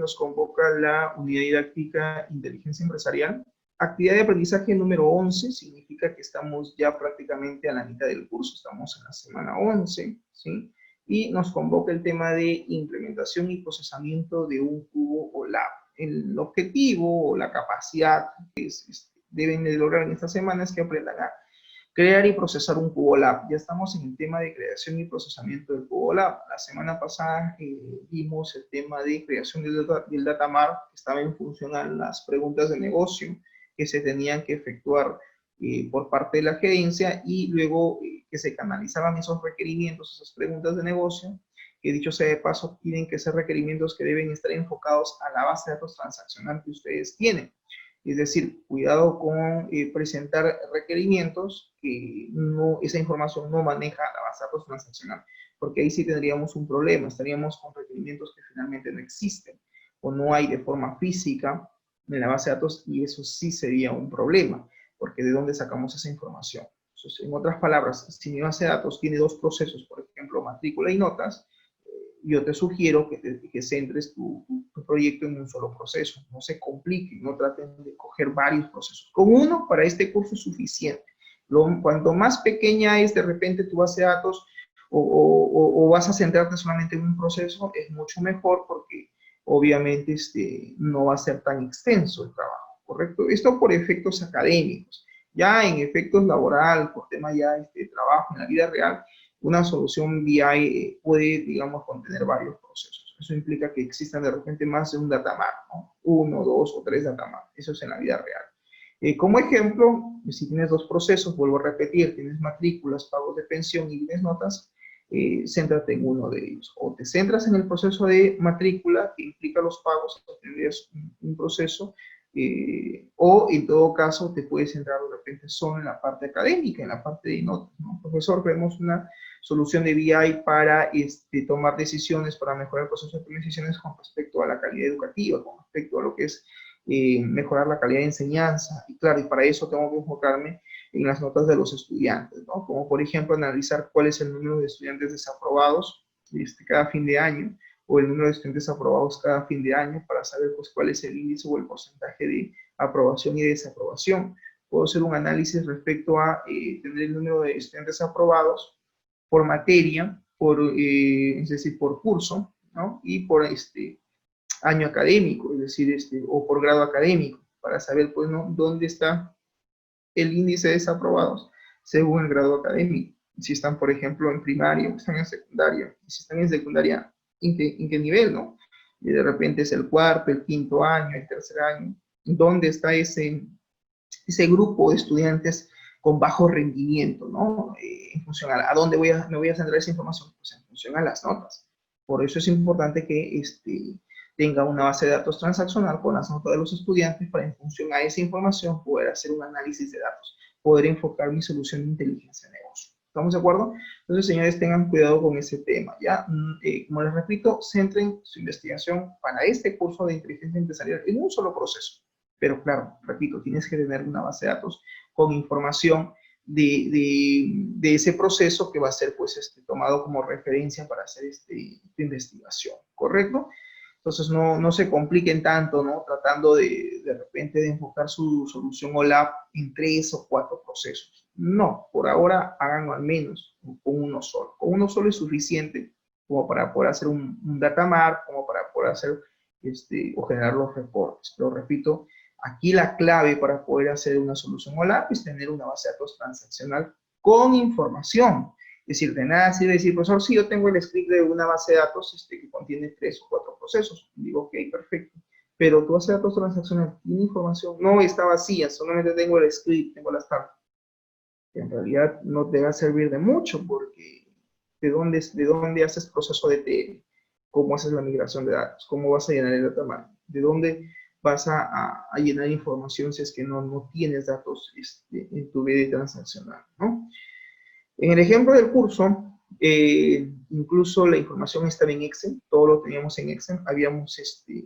nos convoca la unidad didáctica Inteligencia Empresarial. Actividad de aprendizaje número 11, significa que estamos ya prácticamente a la mitad del curso, estamos en la semana 11, ¿sí? Y nos convoca el tema de implementación y procesamiento de un cubo OLAP. El objetivo o la capacidad que deben de lograr en esta semana es que aprendan a crear y procesar un cubo OLAP. Ya estamos en el tema de creación y procesamiento del cubo OLAP. La semana pasada vimos el tema de creación del datamar, que estaba en función a las preguntas de negocio que se tenían que efectuar por parte de la gerencia, y luego que se canalizaban esos requerimientos, esas preguntas de negocio, que dicho sea de paso, tienen que ser requerimientos que deben estar enfocados a la base de datos transaccional que ustedes tienen. Es decir, cuidado con presentar requerimientos que esa información no maneja la base de datos transaccional, porque ahí sí tendríamos un problema, estaríamos con requerimientos que finalmente no existen o no hay de forma física en la base de datos, y eso sí sería un problema, porque ¿de dónde sacamos esa información? Entonces, en otras palabras, si mi base de datos tiene dos procesos, por ejemplo, matrícula y notas, yo te sugiero que centres tu proyecto en un solo proceso. No se compliquen, no traten de coger varios procesos. Con uno para este curso es suficiente. Cuanto más pequeña es de repente tu base de datos, o vas a centrarte solamente en un proceso, es mucho mejor, porque obviamente no va a ser tan extenso el trabajo, ¿correcto? Esto por efectos académicos. Ya en efectos laboral, por tema ya de trabajo en la vida real, una solución BI puede, digamos, contener varios procesos. Eso implica que existan de repente más de un datamar, ¿no? 1, 2 o 3 datamar. Eso es en la vida real. Como ejemplo, si tienes dos procesos, vuelvo a repetir, tienes matrículas, pagos de pensión y tienes notas, céntrate en uno de ellos. O te centras en el proceso de matrícula, que implica los pagos, tendrías un proceso, o en todo caso te puedes centrar de repente solo en la parte académica, en la parte de notas, ¿no? Profesor, queremos una solución de BI para tomar decisiones, para mejorar el proceso de toma de decisiones con respecto a la calidad educativa, con respecto a lo que es mejorar la calidad de enseñanza. Y claro, y para eso tengo que enfocarme en las notas de los estudiantes, ¿no? Como por ejemplo analizar cuál es el número de estudiantes desaprobados cada fin de año, o el número de estudiantes aprobados cada fin de año, para saber pues cuál es el índice o el porcentaje de aprobación y desaprobación. Puedo hacer un análisis respecto a tener el número de estudiantes aprobados por materia, es decir, por curso, ¿no? Y por año académico, es decir, o por grado académico, para saber pues, ¿no?, dónde está el índice de desaprobados según el grado académico. Si están, por ejemplo, en primaria, o están en secundaria. Y si están en secundaria, ¿en qué nivel, no? Y de repente es el cuarto, el quinto año, el tercer año. ¿Dónde está ese grupo de estudiantes con bajo rendimiento, ¿no? En función a dónde me voy a centrar esa información, pues en función a las notas. Por eso es importante que tenga una base de datos transaccional con las notas de los estudiantes, para en función a esa información poder hacer un análisis de datos, poder enfocar mi solución de inteligencia de negocio. ¿Estamos de acuerdo? Entonces, señores, tengan cuidado con ese tema, ¿ya? Como les repito, centren su investigación para este curso de inteligencia empresarial en un solo proceso. Pero claro, repito, tienes que tener una base de datos con información de ese proceso, que va a ser pues tomado como referencia para hacer esta investigación, ¿correcto? Entonces no se compliquen tanto, ¿no? Tratando de repente de enfocar su solución OLAP en 3 o 4 procesos. No, por ahora háganlo al menos con uno solo. Con uno solo es suficiente como para poder hacer un datamar, como para poder hacer o generar los reportes. Pero repito, aquí la clave para poder hacer una solución OLAP es tener una base de datos transaccional con información. Es decir, de nada sirve decir, profesor, sí, yo tengo el script de una base de datos que contiene 3 o 4 procesos. Digo, ok, perfecto. Pero tu base de datos transaccional tiene información, no está vacía, solamente tengo el script, tengo las tablas. En realidad no te va a servir de mucho, porque ¿de dónde haces proceso de ETL? ¿Cómo haces la migración de datos? ¿Cómo vas a llenar el datamar? ¿De dónde vas a llenar información si es que no tienes datos en tu BD transaccional, ¿no? En el ejemplo del curso, incluso la información estaba en Excel, todo lo teníamos en Excel. Habíamos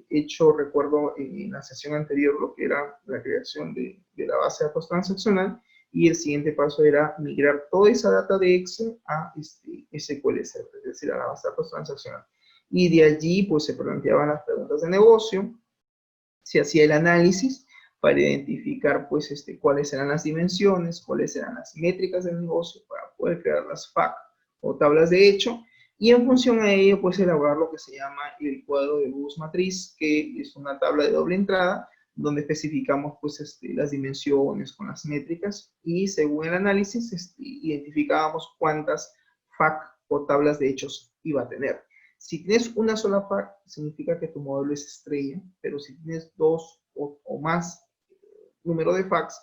hecho, recuerdo, en la sesión anterior, lo que era la creación de la base de datos transaccional, y el siguiente paso era migrar toda esa data de Excel a SQL Server, es decir, a la base de datos transaccional. y de allí pues se planteaban las preguntas de negocio, se hacía el análisis para identificar pues cuáles eran las dimensiones, cuáles eran las métricas del negocio para poder crear las FAQ o tablas de hecho, y en función a ello pues elaborar lo que se llama el cuadro de bus matriz, que es una tabla de doble entrada donde especificamos pues las dimensiones con las métricas, y según el análisis identificábamos cuántas FAQ o tablas de hechos iba a tener. Si tienes una sola FAQ, significa que tu modelo es estrella, pero si tienes dos o más número de FAQs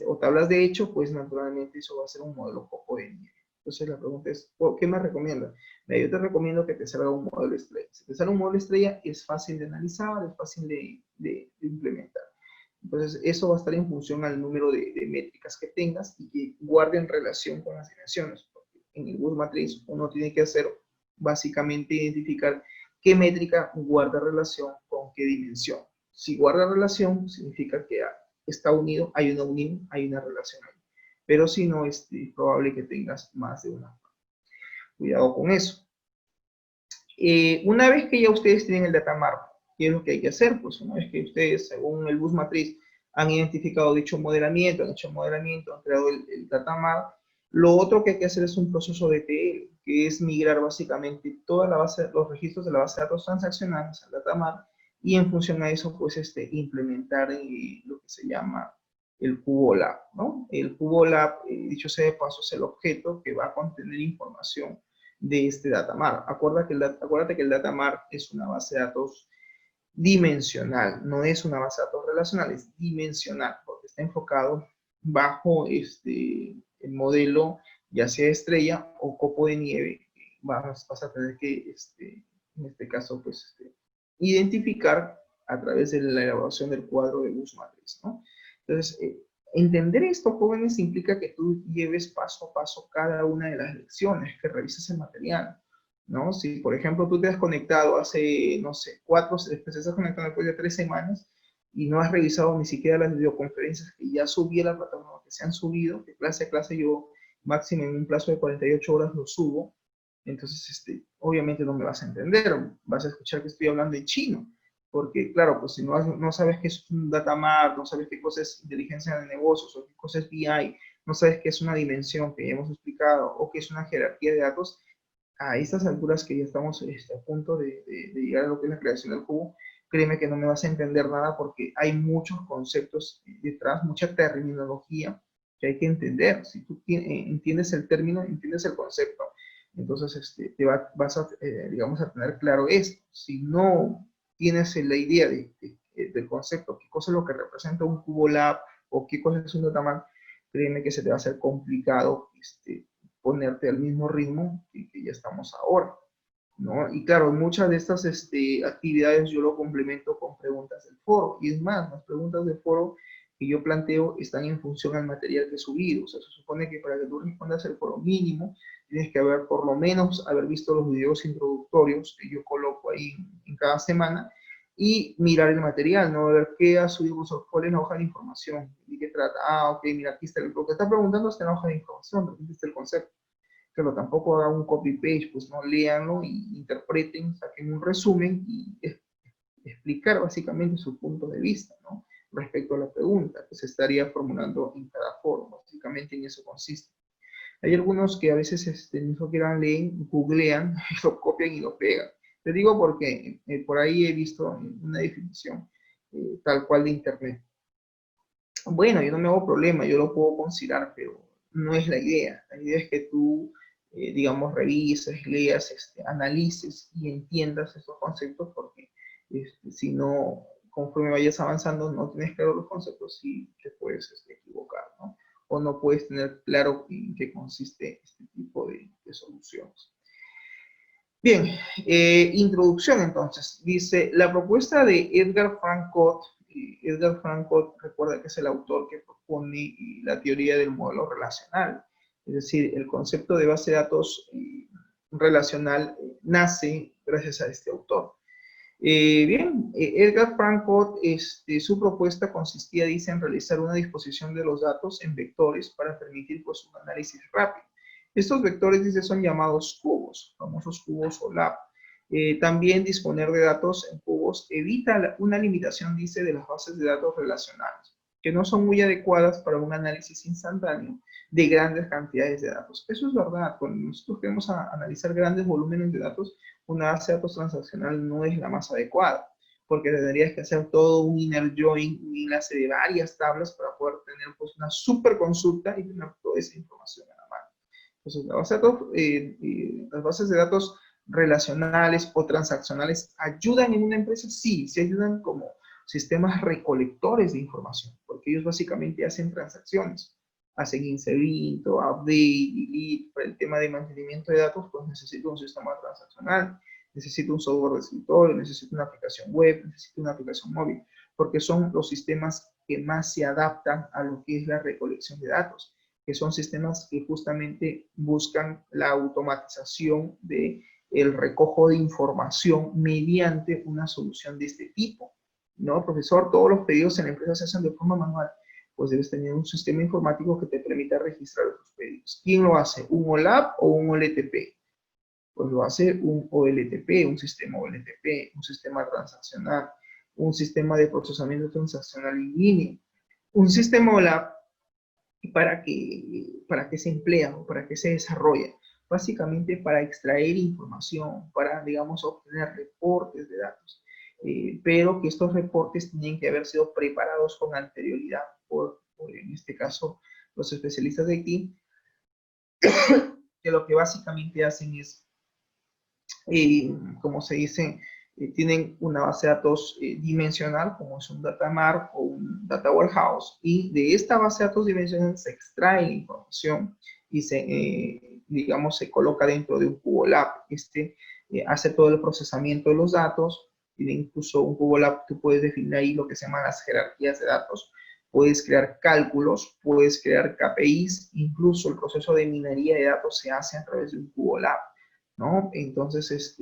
o tablas de hecho, pues naturalmente eso va a ser un modelo copo de nieve. Entonces la pregunta es, ¿qué me recomiendas? Yo te recomiendo que te salga un modelo estrella. Si te sale un modelo estrella, es fácil de analizar, es fácil de implementar. Entonces, eso va a estar en función al número de métricas que tengas y que guarden relación con las dimensiones. Porque en el bus matriz uno tiene que hacer básicamente identificar qué métrica guarda relación con qué dimensión. Si guarda relación, significa que está unido, hay una unión, hay una relación ahí. Pero si no, es probable que tengas más de una. Cuidado con eso. Una vez que ya ustedes tienen el datamart, ¿qué es lo que hay que hacer? Pues una vez que ustedes, según el bus matriz, han identificado dicho modelamiento, han hecho modelamiento, han creado el datamart, lo otro que hay que hacer es un proceso de ETL, que es migrar básicamente toda la base, los registros de la base de datos transaccionales al datamart, y en función a eso, pues implementar lo que se llama el CuboLab, ¿no? El CuboLab, dicho sea de paso, es el objeto que va a contener información de este datamart. Acuérdate que el datamart es una base de datos dimensional, no es una base de datos relacional, es dimensional, porque está enfocado bajo el modelo, ya sea estrella o copo de nieve. Vas a tener que, en este caso, pues, identificar a través de la elaboración del cuadro de bus matriz, ¿no? Entonces, entender esto, jóvenes, implica que tú lleves paso a paso cada una de las lecciones, que revises el material, ¿no? Si, por ejemplo, tú te has conectado hace, no sé, te estás conectando después de 3 semanas y no has revisado ni siquiera las videoconferencias que ya subí a la plataforma, que se han subido, de clase a clase yo máximo en un plazo de 48 horas lo subo, entonces, obviamente no me vas a entender, vas a escuchar que estoy hablando en chino, porque claro, pues si no sabes qué es un datamart, no sabes qué cosa es inteligencia de negocios, o qué cosa es BI, no sabes qué es una dimensión que ya hemos explicado, o qué es una jerarquía de datos, a estas alturas que ya estamos a punto de llegar a lo que es la creación del cubo, créeme que no me vas a entender nada porque hay muchos conceptos detrás, mucha terminología que hay que entender. Si tú entiendes el término, entiendes el concepto, entonces vas a, digamos, a tener claro esto. Si no tienes la idea del concepto, qué cosa es lo que representa un cubo lab o qué cosa es un datamart, créeme que se te va a hacer complicado ponerte al mismo ritmo que ya estamos ahora, ¿no? Y claro, muchas de estas actividades yo lo complemento con preguntas del foro, y es más, las preguntas del foro que yo planteo están en función al material que he subido. O sea, se supone que para que tú respondas el foro mínimo, tienes que haber por lo menos haber visto los videos introductorios que yo coloco ahí en cada semana, y mirar el material, ¿no? Ver qué ha subido, cuál es la hoja de información, y qué trata. Ah, ok, mira, aquí está lo que está preguntando, está en la hoja de información, aquí está el concepto. Pero tampoco hagan un copy-paste, pues no, léanlo y interpreten, saquen un resumen y explicar básicamente su punto de vista, ¿no? Respecto a la pregunta que se estaría formulando en cada foro, básicamente en eso consiste. Hay algunos que a veces ni siquiera leen, googlean, lo copian y lo pegan. Te digo porque por ahí he visto una definición tal cual de internet. Bueno, yo no me hago problema, yo lo puedo considerar, pero no es la idea. La idea es que tú, digamos, revises, leas, analices y entiendas esos conceptos, porque si no, conforme vayas avanzando, no tienes claro los conceptos y te puedes equivocar, ¿no? O no puedes tener claro en qué consiste este tipo de soluciones. Bien, introducción entonces. Dice, la propuesta de Edgar Frankot, recuerda que es el autor que propone la teoría del modelo relacional. Es decir, el concepto de base de datos relacional nace gracias a este autor. Bien, Edgar Frankot, su propuesta consistía, dice, en realizar una disposición de los datos en vectores para permitir pues, un análisis rápido. Estos vectores, dice, son llamados cubos, famosos cubos OLAP. También disponer de datos en cubos evita una limitación, dice, de las bases de datos relacionales, que no son muy adecuadas para un análisis instantáneo de grandes cantidades de datos. Eso es verdad. Cuando nosotros queremos analizar grandes volúmenes de datos, una base de datos transaccional no es la más adecuada, porque tendrías que hacer todo un inner join, un enlace de varias tablas para poder tener pues, una super consulta y tener toda esa información a la mano. Entonces, las bases de datos relacionales o transaccionales ayudan en una empresa, sí, sí ayudan como sistemas recolectores de información, porque ellos básicamente hacen transacciones, hacen insert, update, delete. Para el tema de mantenimiento de datos, pues necesito un sistema transaccional, necesito un software de escritorio, necesito una aplicación web, necesito una aplicación móvil, porque son los sistemas que más se adaptan a lo que es la recolección de datos, que son sistemas que justamente buscan la automatización de el recojo de información mediante una solución de este tipo. ¿No, profesor? Todos los pedidos en la empresa se hacen de forma manual. Pues debes tener un sistema informático que te permita registrar tus pedidos. ¿Quién lo hace? ¿Un OLAP o un OLTP? Pues lo hace un OLTP, un sistema OLTP, un sistema transaccional, un sistema de procesamiento transaccional en línea. Un sistema OLAP, ¿para qué se emplea o para qué se desarrolla? Básicamente para extraer información, para, digamos, obtener reportes de datos. Pero que estos reportes tienen que haber sido preparados con anterioridad por en este caso, los especialistas de aquí, que lo que básicamente hacen es, como se dice, tienen una base de datos dimensional, como es un data mart o un data warehouse, y de esta base de datos dimensional se extrae la información y digamos, se coloca dentro de un cubo lab. Hace todo el procesamiento de los datos, tiene incluso un cubo lab, tú puedes definir ahí lo que se llaman las jerarquías de datos, puedes crear cálculos, puedes crear KPIs, incluso el proceso de minería de datos se hace a través de un cubo lab, ¿no? Entonces,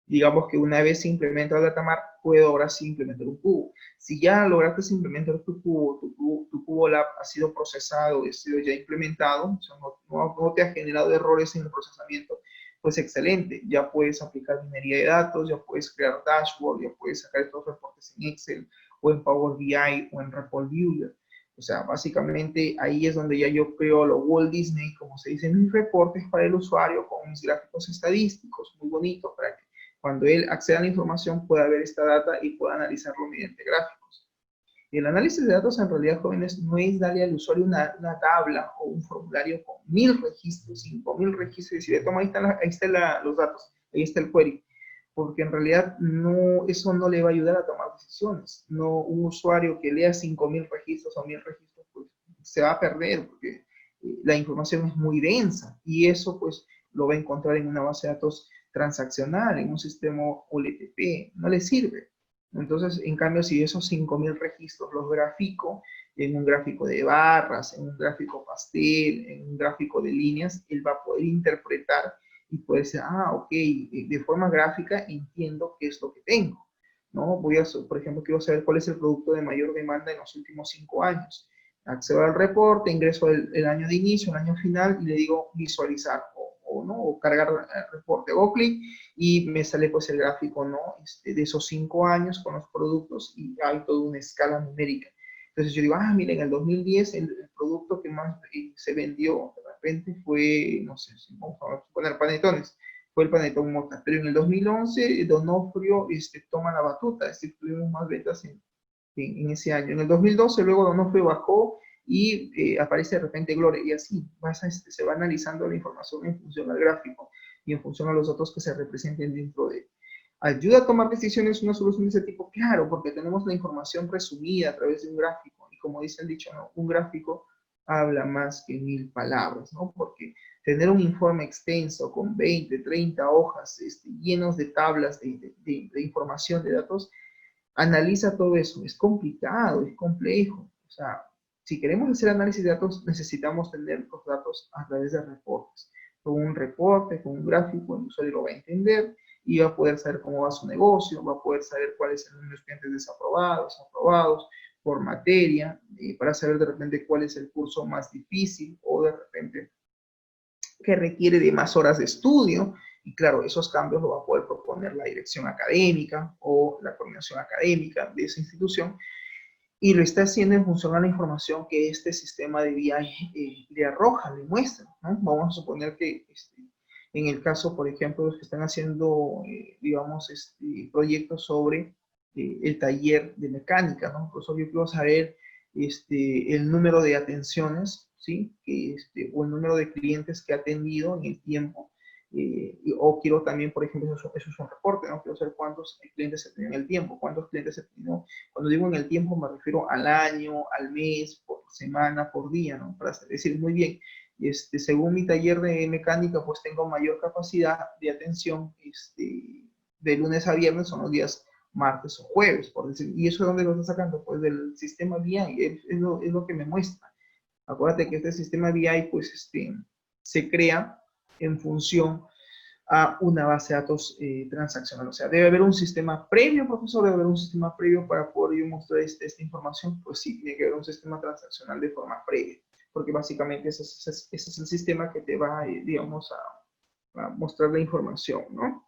digamos que una vez se implementa el datamart, puedo ahora sí implementar un cubo. Si ya lograste implementar tu cubo lab ha sido procesado, ha sido ya implementado, o sea, no te ha generado errores en el procesamiento, pues excelente, ya puedes aplicar minería de datos, ya puedes crear dashboard, ya puedes sacar estos reportes en Excel, o en Power BI, o en Report Viewer. O sea, básicamente ahí es donde ya yo creo lo Walt Disney, como se dice, mis reportes para el usuario con mis gráficos estadísticos, muy bonitos, para que cuando él acceda a la información pueda ver esta data y pueda analizarlo mediante gráficos. Y el análisis de datos en realidad, jóvenes, no es darle al usuario una tabla o un formulario con 1000 registros, 5000 registros y decirle, toma, ahí están los datos, ahí está el query. Porque en realidad no, eso no le va a ayudar a tomar decisiones. No, un usuario que lea 5000 registros o 1000 registros, pues se va a perder porque la información es muy densa y eso pues lo va a encontrar en una base de datos transaccional, en un sistema OLTP, no le sirve. Entonces, en cambio, si esos 5000 registros los grafico en un gráfico de barras, en un gráfico pastel, en un gráfico de líneas, él va a poder interpretar y puede decir, ok, de forma gráfica entiendo qué es lo que tengo, ¿no? Por ejemplo, quiero saber cuál es el producto de mayor demanda en los últimos 5 años. Accedo al reporte, ingreso el año de inicio, el año final y le digo visualizar ¿no? O cargar el reporte, hago clic y me sale pues el gráfico, ¿no? De esos 5 años con los productos y hay toda una escala numérica. Entonces yo digo, miren, en el 2010 el producto que más se vendió de repente fue, no sé, vamos a poner panetones, fue el panetón mota, pero en el 2011 Donofrio toma la batuta, tuvimos más ventas en ese año. En el 2012 luego Donofrio bajó y aparece de repente Gloria, y así se va analizando la información en función al gráfico y en función a los datos que se representen dentro de él. ¿Ayuda a tomar decisiones una solución de ese tipo? Claro, porque tenemos la información resumida a través de un gráfico, y como dice el dicho, ¿no? Un gráfico habla más que 1000 palabras, ¿no? Porque tener un informe extenso con 20, 30 hojas llenos de tablas de información, de datos, analiza todo eso, es complicado, es complejo, o sea, si queremos hacer análisis de datos, necesitamos tener los datos a través de reportes. Con un reporte, con un gráfico, el usuario lo va a entender y va a poder saber cómo va su negocio, va a poder saber cuáles son los clientes desaprobados, aprobados, por materia, para saber de repente cuál es el curso más difícil o de repente que requiere de más horas de estudio, y claro, esos cambios los va a poder proponer la dirección académica o la coordinación académica de esa institución, y lo está haciendo en función a la información que este sistema de BI le arroja, le muestra, ¿no? Vamos a suponer que en el caso, por ejemplo, los que están haciendo, digamos, proyectos sobre el taller de mecánica, ¿no? Por eso yo quiero saber el número de atenciones, ¿sí? O el número de clientes que ha atendido en el tiempo, o quiero también, por ejemplo, eso es un reporte, ¿no? Quiero saber cuántos clientes se tienen en el tiempo, cuántos clientes se tienen. Cuando digo en el tiempo me refiero al año, al mes, por semana, por día, ¿no? Para decir, muy bien, según mi taller de mecánica, pues tengo mayor capacidad de atención de lunes a viernes, son los días martes o jueves, por decir. ¿Y eso de dónde lo está sacando? Pues del sistema BI, es lo que me muestra. Acuérdate que este sistema BI, pues, se crea en función a una base de datos transaccional. O sea, debe haber un sistema previo, profesor, debe haber un sistema previo para poder yo mostrar esta información. Pues sí, tiene que haber un sistema transaccional de forma previa, porque básicamente ese es el sistema que te va, digamos, a mostrar la información, ¿no?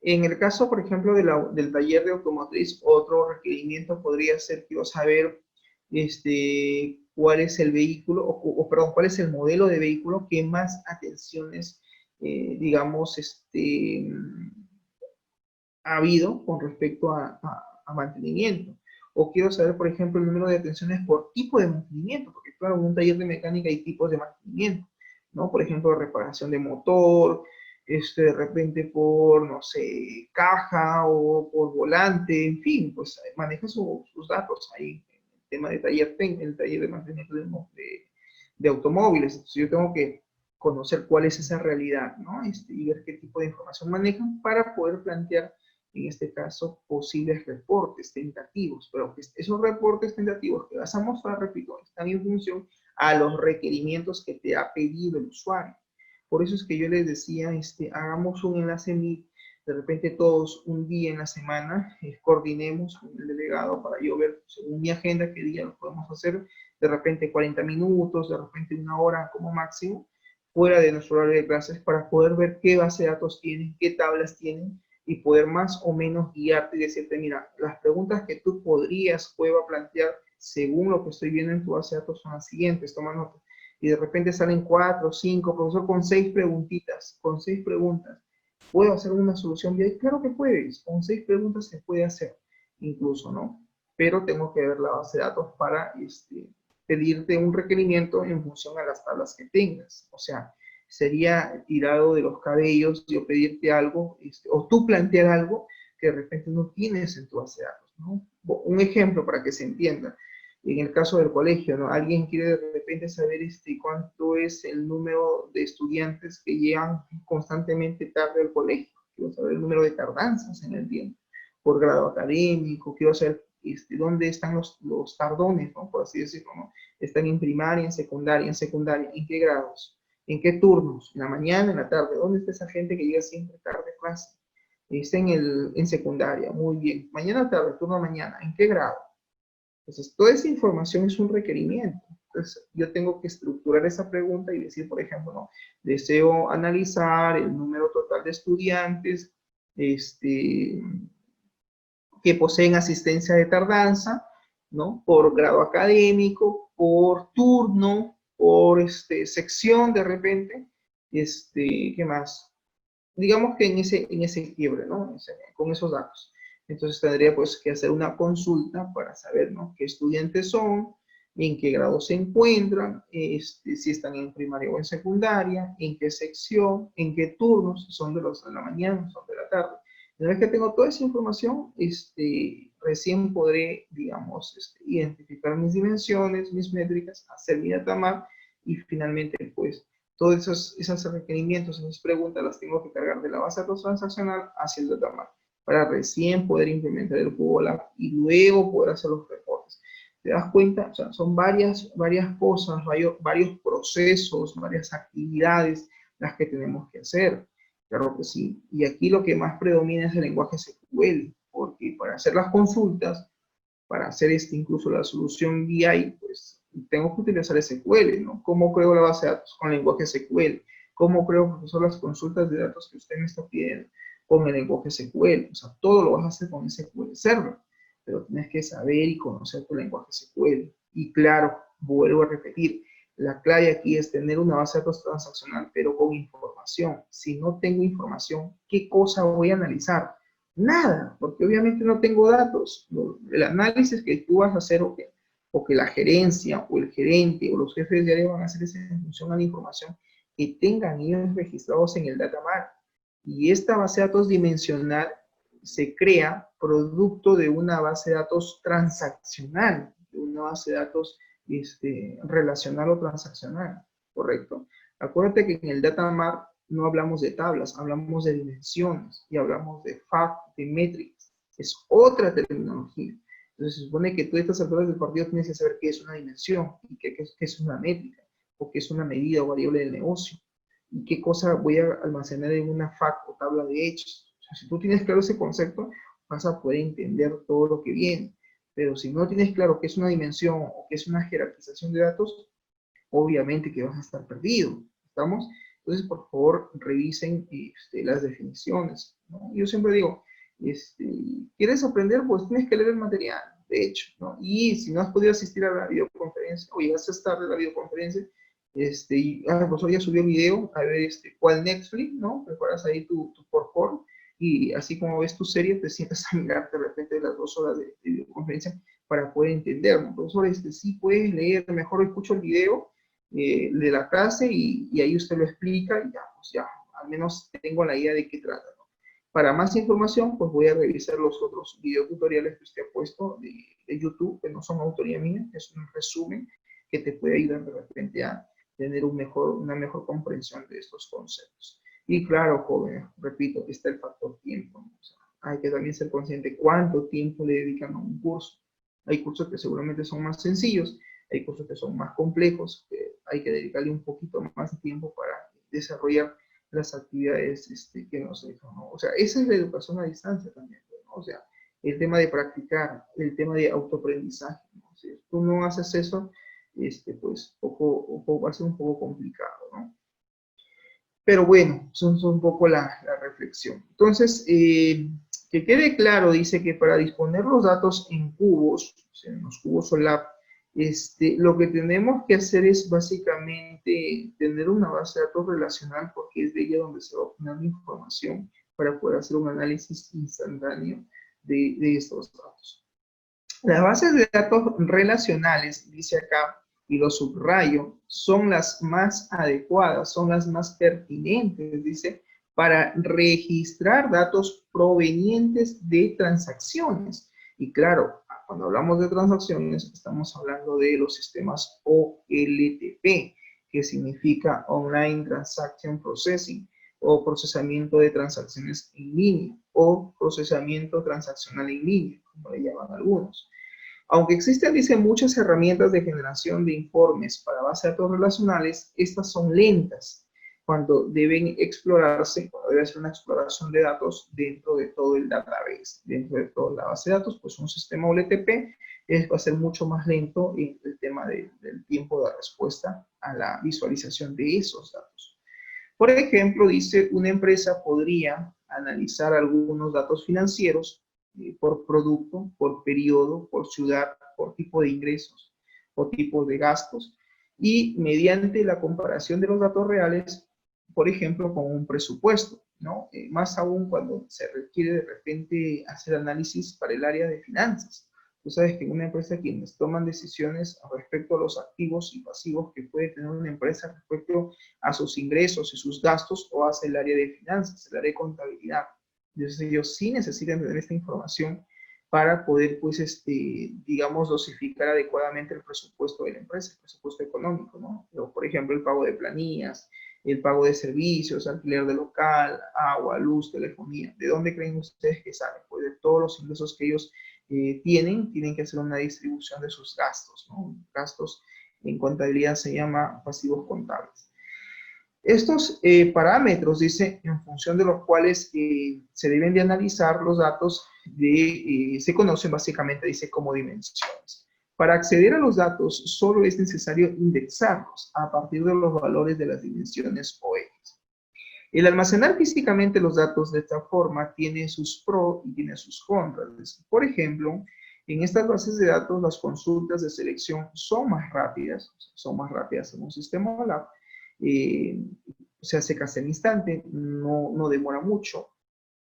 En el caso, por ejemplo, del taller de automotriz, otro requerimiento podría ser, quiero saber, cuál es el vehículo, perdón, cuál es el modelo de vehículo que más atenciones, digamos, ha habido con respecto a mantenimiento. O quiero saber, por ejemplo, el número de atenciones por tipo de mantenimiento, porque claro, en un taller de mecánica hay tipos de mantenimiento, ¿no? Por ejemplo, reparación de motor, de repente por, no sé, caja o por volante, en fin, pues maneja sus datos ahí, el tema de el taller de mantenimiento de automóviles. Entonces yo tengo que conocer cuál es esa realidad, ¿no? Y ver qué tipo de información manejan para poder plantear, en este caso, posibles reportes tentativos, pero que esos reportes tentativos que vas a mostrar, repito, están en función a los requerimientos que te ha pedido el usuario. Por eso es que yo les decía, hagamos un enlace Meet, de repente todos un día en la semana, coordinemos con el delegado para yo ver, según mi agenda, qué día lo podemos hacer, de repente 40 minutos, de repente una hora como máximo, fuera de nuestro horario de clases, para poder ver qué base de datos tienen, qué tablas tienen, y poder más o menos guiarte y decirte, mira, las preguntas que tú podrías, Cueva, plantear según lo que estoy viendo en tu base de datos son las siguientes, toma nota. Y de repente salen 4, 5, profesor, con 6 preguntitas, con 6 preguntas. ¿Puedo hacer una solución BI? Claro que puedes, con 6 preguntas se puede hacer, incluso, ¿no? Pero tengo que ver la base de datos para pedirte un requerimiento en función a las tablas que tengas. O sea, sería tirado de los cabellos yo pedirte algo, o tú plantear algo que de repente no tienes en tu base de datos, ¿no? Un ejemplo para que se entienda. En el caso del colegio, ¿no? Alguien quiere de repente saber cuánto es el número de estudiantes que llegan constantemente tarde al colegio. Quiero saber el número de tardanzas en el tiempo, por grado académico, quiero saber dónde están los tardones, ¿no? Por así decirlo, ¿no? Están en primaria, en secundaria, ¿en qué grados? ¿En qué turnos? ¿En la mañana, en la tarde? ¿Dónde está esa gente que llega siempre tarde a clase? Está en secundaria, muy bien. Mañana tarde, turno mañana, ¿en qué grado? Entonces, toda esa información es un requerimiento. Entonces, yo tengo que estructurar esa pregunta y decir, por ejemplo, ¿no? Deseo analizar el número total de estudiantes que poseen asistencia de tardanza, ¿no? Por grado académico, por turno, por sección de repente, ¿qué más? Digamos que en ese quiebre, ¿no? Con esos datos. Entonces tendría pues que hacer una consulta para saber, ¿no? Qué estudiantes son, en qué grado se encuentran, si están en primaria o en secundaria, en qué sección, en qué turnos, si son de los de la mañana, son de la tarde. Una vez que tengo toda esa información, recién podré, digamos, identificar mis dimensiones, mis métricas, hacer mi datamap y finalmente, pues, todos esos requerimientos, esas preguntas las tengo que cargar de la base de datos transaccional hacia el datamap para recién poder implementar el Google App y luego poder hacer los reportes. ¿Te das cuenta? O sea, son varias cosas, varios procesos, varias actividades las que tenemos que hacer. Claro que sí. Y aquí lo que más predomina es el lenguaje SQL, porque para hacer las consultas, para hacer incluso la solución BI, pues tengo que utilizar SQL, ¿no? ¿Cómo creo la base de datos? Con lenguaje SQL. ¿Cómo creo, profesor, las consultas de datos que usted me está pidiendo? Con el lenguaje SQL. O sea, todo lo vas a hacer con SQL Server, pero tienes que saber y conocer tu lenguaje SQL. Y claro, vuelvo a repetir, la clave aquí es tener una base de datos transaccional, pero con información. Si no tengo información, ¿qué cosa voy a analizar? Nada, porque obviamente no tengo datos. El análisis que tú vas a hacer o que la gerencia o el gerente o los jefes de área van a hacer es en función a la información que tengan ellos registrados en el datamart. Y esta base de datos dimensional se crea producto de una base de datos transaccional, de una base de datos relacional o transaccional, ¿correcto? Acuérdate que en el datamart no hablamos de tablas, hablamos de dimensiones y hablamos de fact, de métricas. Es otra terminología. Entonces se supone que tú a estas alturas del partido tienes que saber qué es una dimensión y qué es una métrica o qué es una medida o variable del negocio y qué cosa voy a almacenar en una fact o tabla de hechos. O sea, si tú tienes claro ese concepto, vas a poder entender todo lo que viene. Pero si no tienes claro qué es una dimensión o qué es una jerarquización de datos, obviamente que vas a estar perdido. ¿Estamos? Entonces, por favor, revisen las definiciones, ¿no? Yo siempre digo, ¿quieres aprender? Pues tienes que leer el material, de hecho, ¿no? Y si no has podido asistir a la videoconferencia o llegaste tarde a la videoconferencia, profesor ya subió el video, a ver cuál Netflix, ¿no? Preparas ahí tu portfolio y así como ves tu serie, te sientas a mirar de repente las 2 horas de videoconferencia para poder entender, ¿no? Profesor, sí puedes leer, mejor escucho el video de la clase y ahí usted lo explica y ya, pues ya, al menos tengo la idea de qué trata, ¿no? Para más información, pues voy a revisar los otros videotutoriales que usted ha puesto de YouTube, que no son autoría mía, es un resumen que te puede ayudar de repente a tener una mejor comprensión de estos conceptos. Y claro, jóvenes, repito, está el factor tiempo, ¿no? O sea, hay que también ser consciente cuánto tiempo le dedican a un curso. Hay cursos que seguramente son más sencillos, hay cursos que son más complejos, que hay que dedicarle un poquito más de tiempo para desarrollar las actividades que nos dejan, ¿no? O sea, esa es la educación a distancia también, ¿no? O sea, el tema de practicar, el tema de autoaprendizaje, ¿no? Si tú no haces eso, pues va a ser un poco complicado, ¿no? Pero bueno, son un poco la reflexión. Entonces, que quede claro, dice que para disponer los datos en cubos, o sea, en los cubos SOLAP, lo que tenemos que hacer es básicamente tener una base de datos relacional porque es de ella donde se va a obtener la información para poder hacer un análisis instantáneo de estos datos. Las bases de datos relacionales, dice acá, y lo subrayo, son las más adecuadas, son las más pertinentes, dice, para registrar datos provenientes de transacciones. Y claro, cuando hablamos de transacciones, estamos hablando de los sistemas OLTP, que significa Online Transaction Processing, o procesamiento de transacciones en línea, o procesamiento transaccional en línea, como le llaman algunos. Aunque existen, dice, muchas herramientas de generación de informes para bases de datos relacionales, estas son lentas cuando deben explorarse, cuando debe hacer una exploración de datos dentro de todo el database, dentro de toda la base de datos, pues un sistema OLTP va a ser mucho más lento en el tema del tiempo de respuesta a la visualización de esos datos. Por ejemplo, dice, una empresa podría analizar algunos datos financieros por producto, por periodo, por ciudad, por tipo de ingresos o tipo de gastos, y mediante la comparación de los datos reales, por ejemplo, con un presupuesto, ¿no? Más aún cuando se requiere de repente hacer análisis para el área de finanzas. Tú sabes que en una empresa quienes toman decisiones respecto a los activos y pasivos que puede tener una empresa respecto a sus ingresos y sus gastos, o hace el área de finanzas, el área de contabilidad. Entonces ellos sí necesitan tener esta información para poder, pues, digamos, dosificar adecuadamente el presupuesto de la empresa, el presupuesto económico, ¿no? Pero, por ejemplo, el pago de planillas, el pago de servicios, alquiler de local, agua, luz, telefonía. ¿De dónde creen ustedes que sale? Pues de todos los ingresos que ellos tienen que hacer una distribución de sus gastos, ¿no? Gastos en contabilidad se llama pasivos contables. Estos parámetros, dice, en función de los cuales se deben de analizar los datos, se conocen básicamente, dice, como dimensiones. Para acceder a los datos, solo es necesario indexarlos a partir de los valores de las dimensiones OX. El almacenar físicamente los datos de esta forma tiene sus pros y tiene sus contras. Por ejemplo, en estas bases de datos las consultas de selección son más rápidas en un sistema OLAP. Se hace casi al instante, no demora mucho,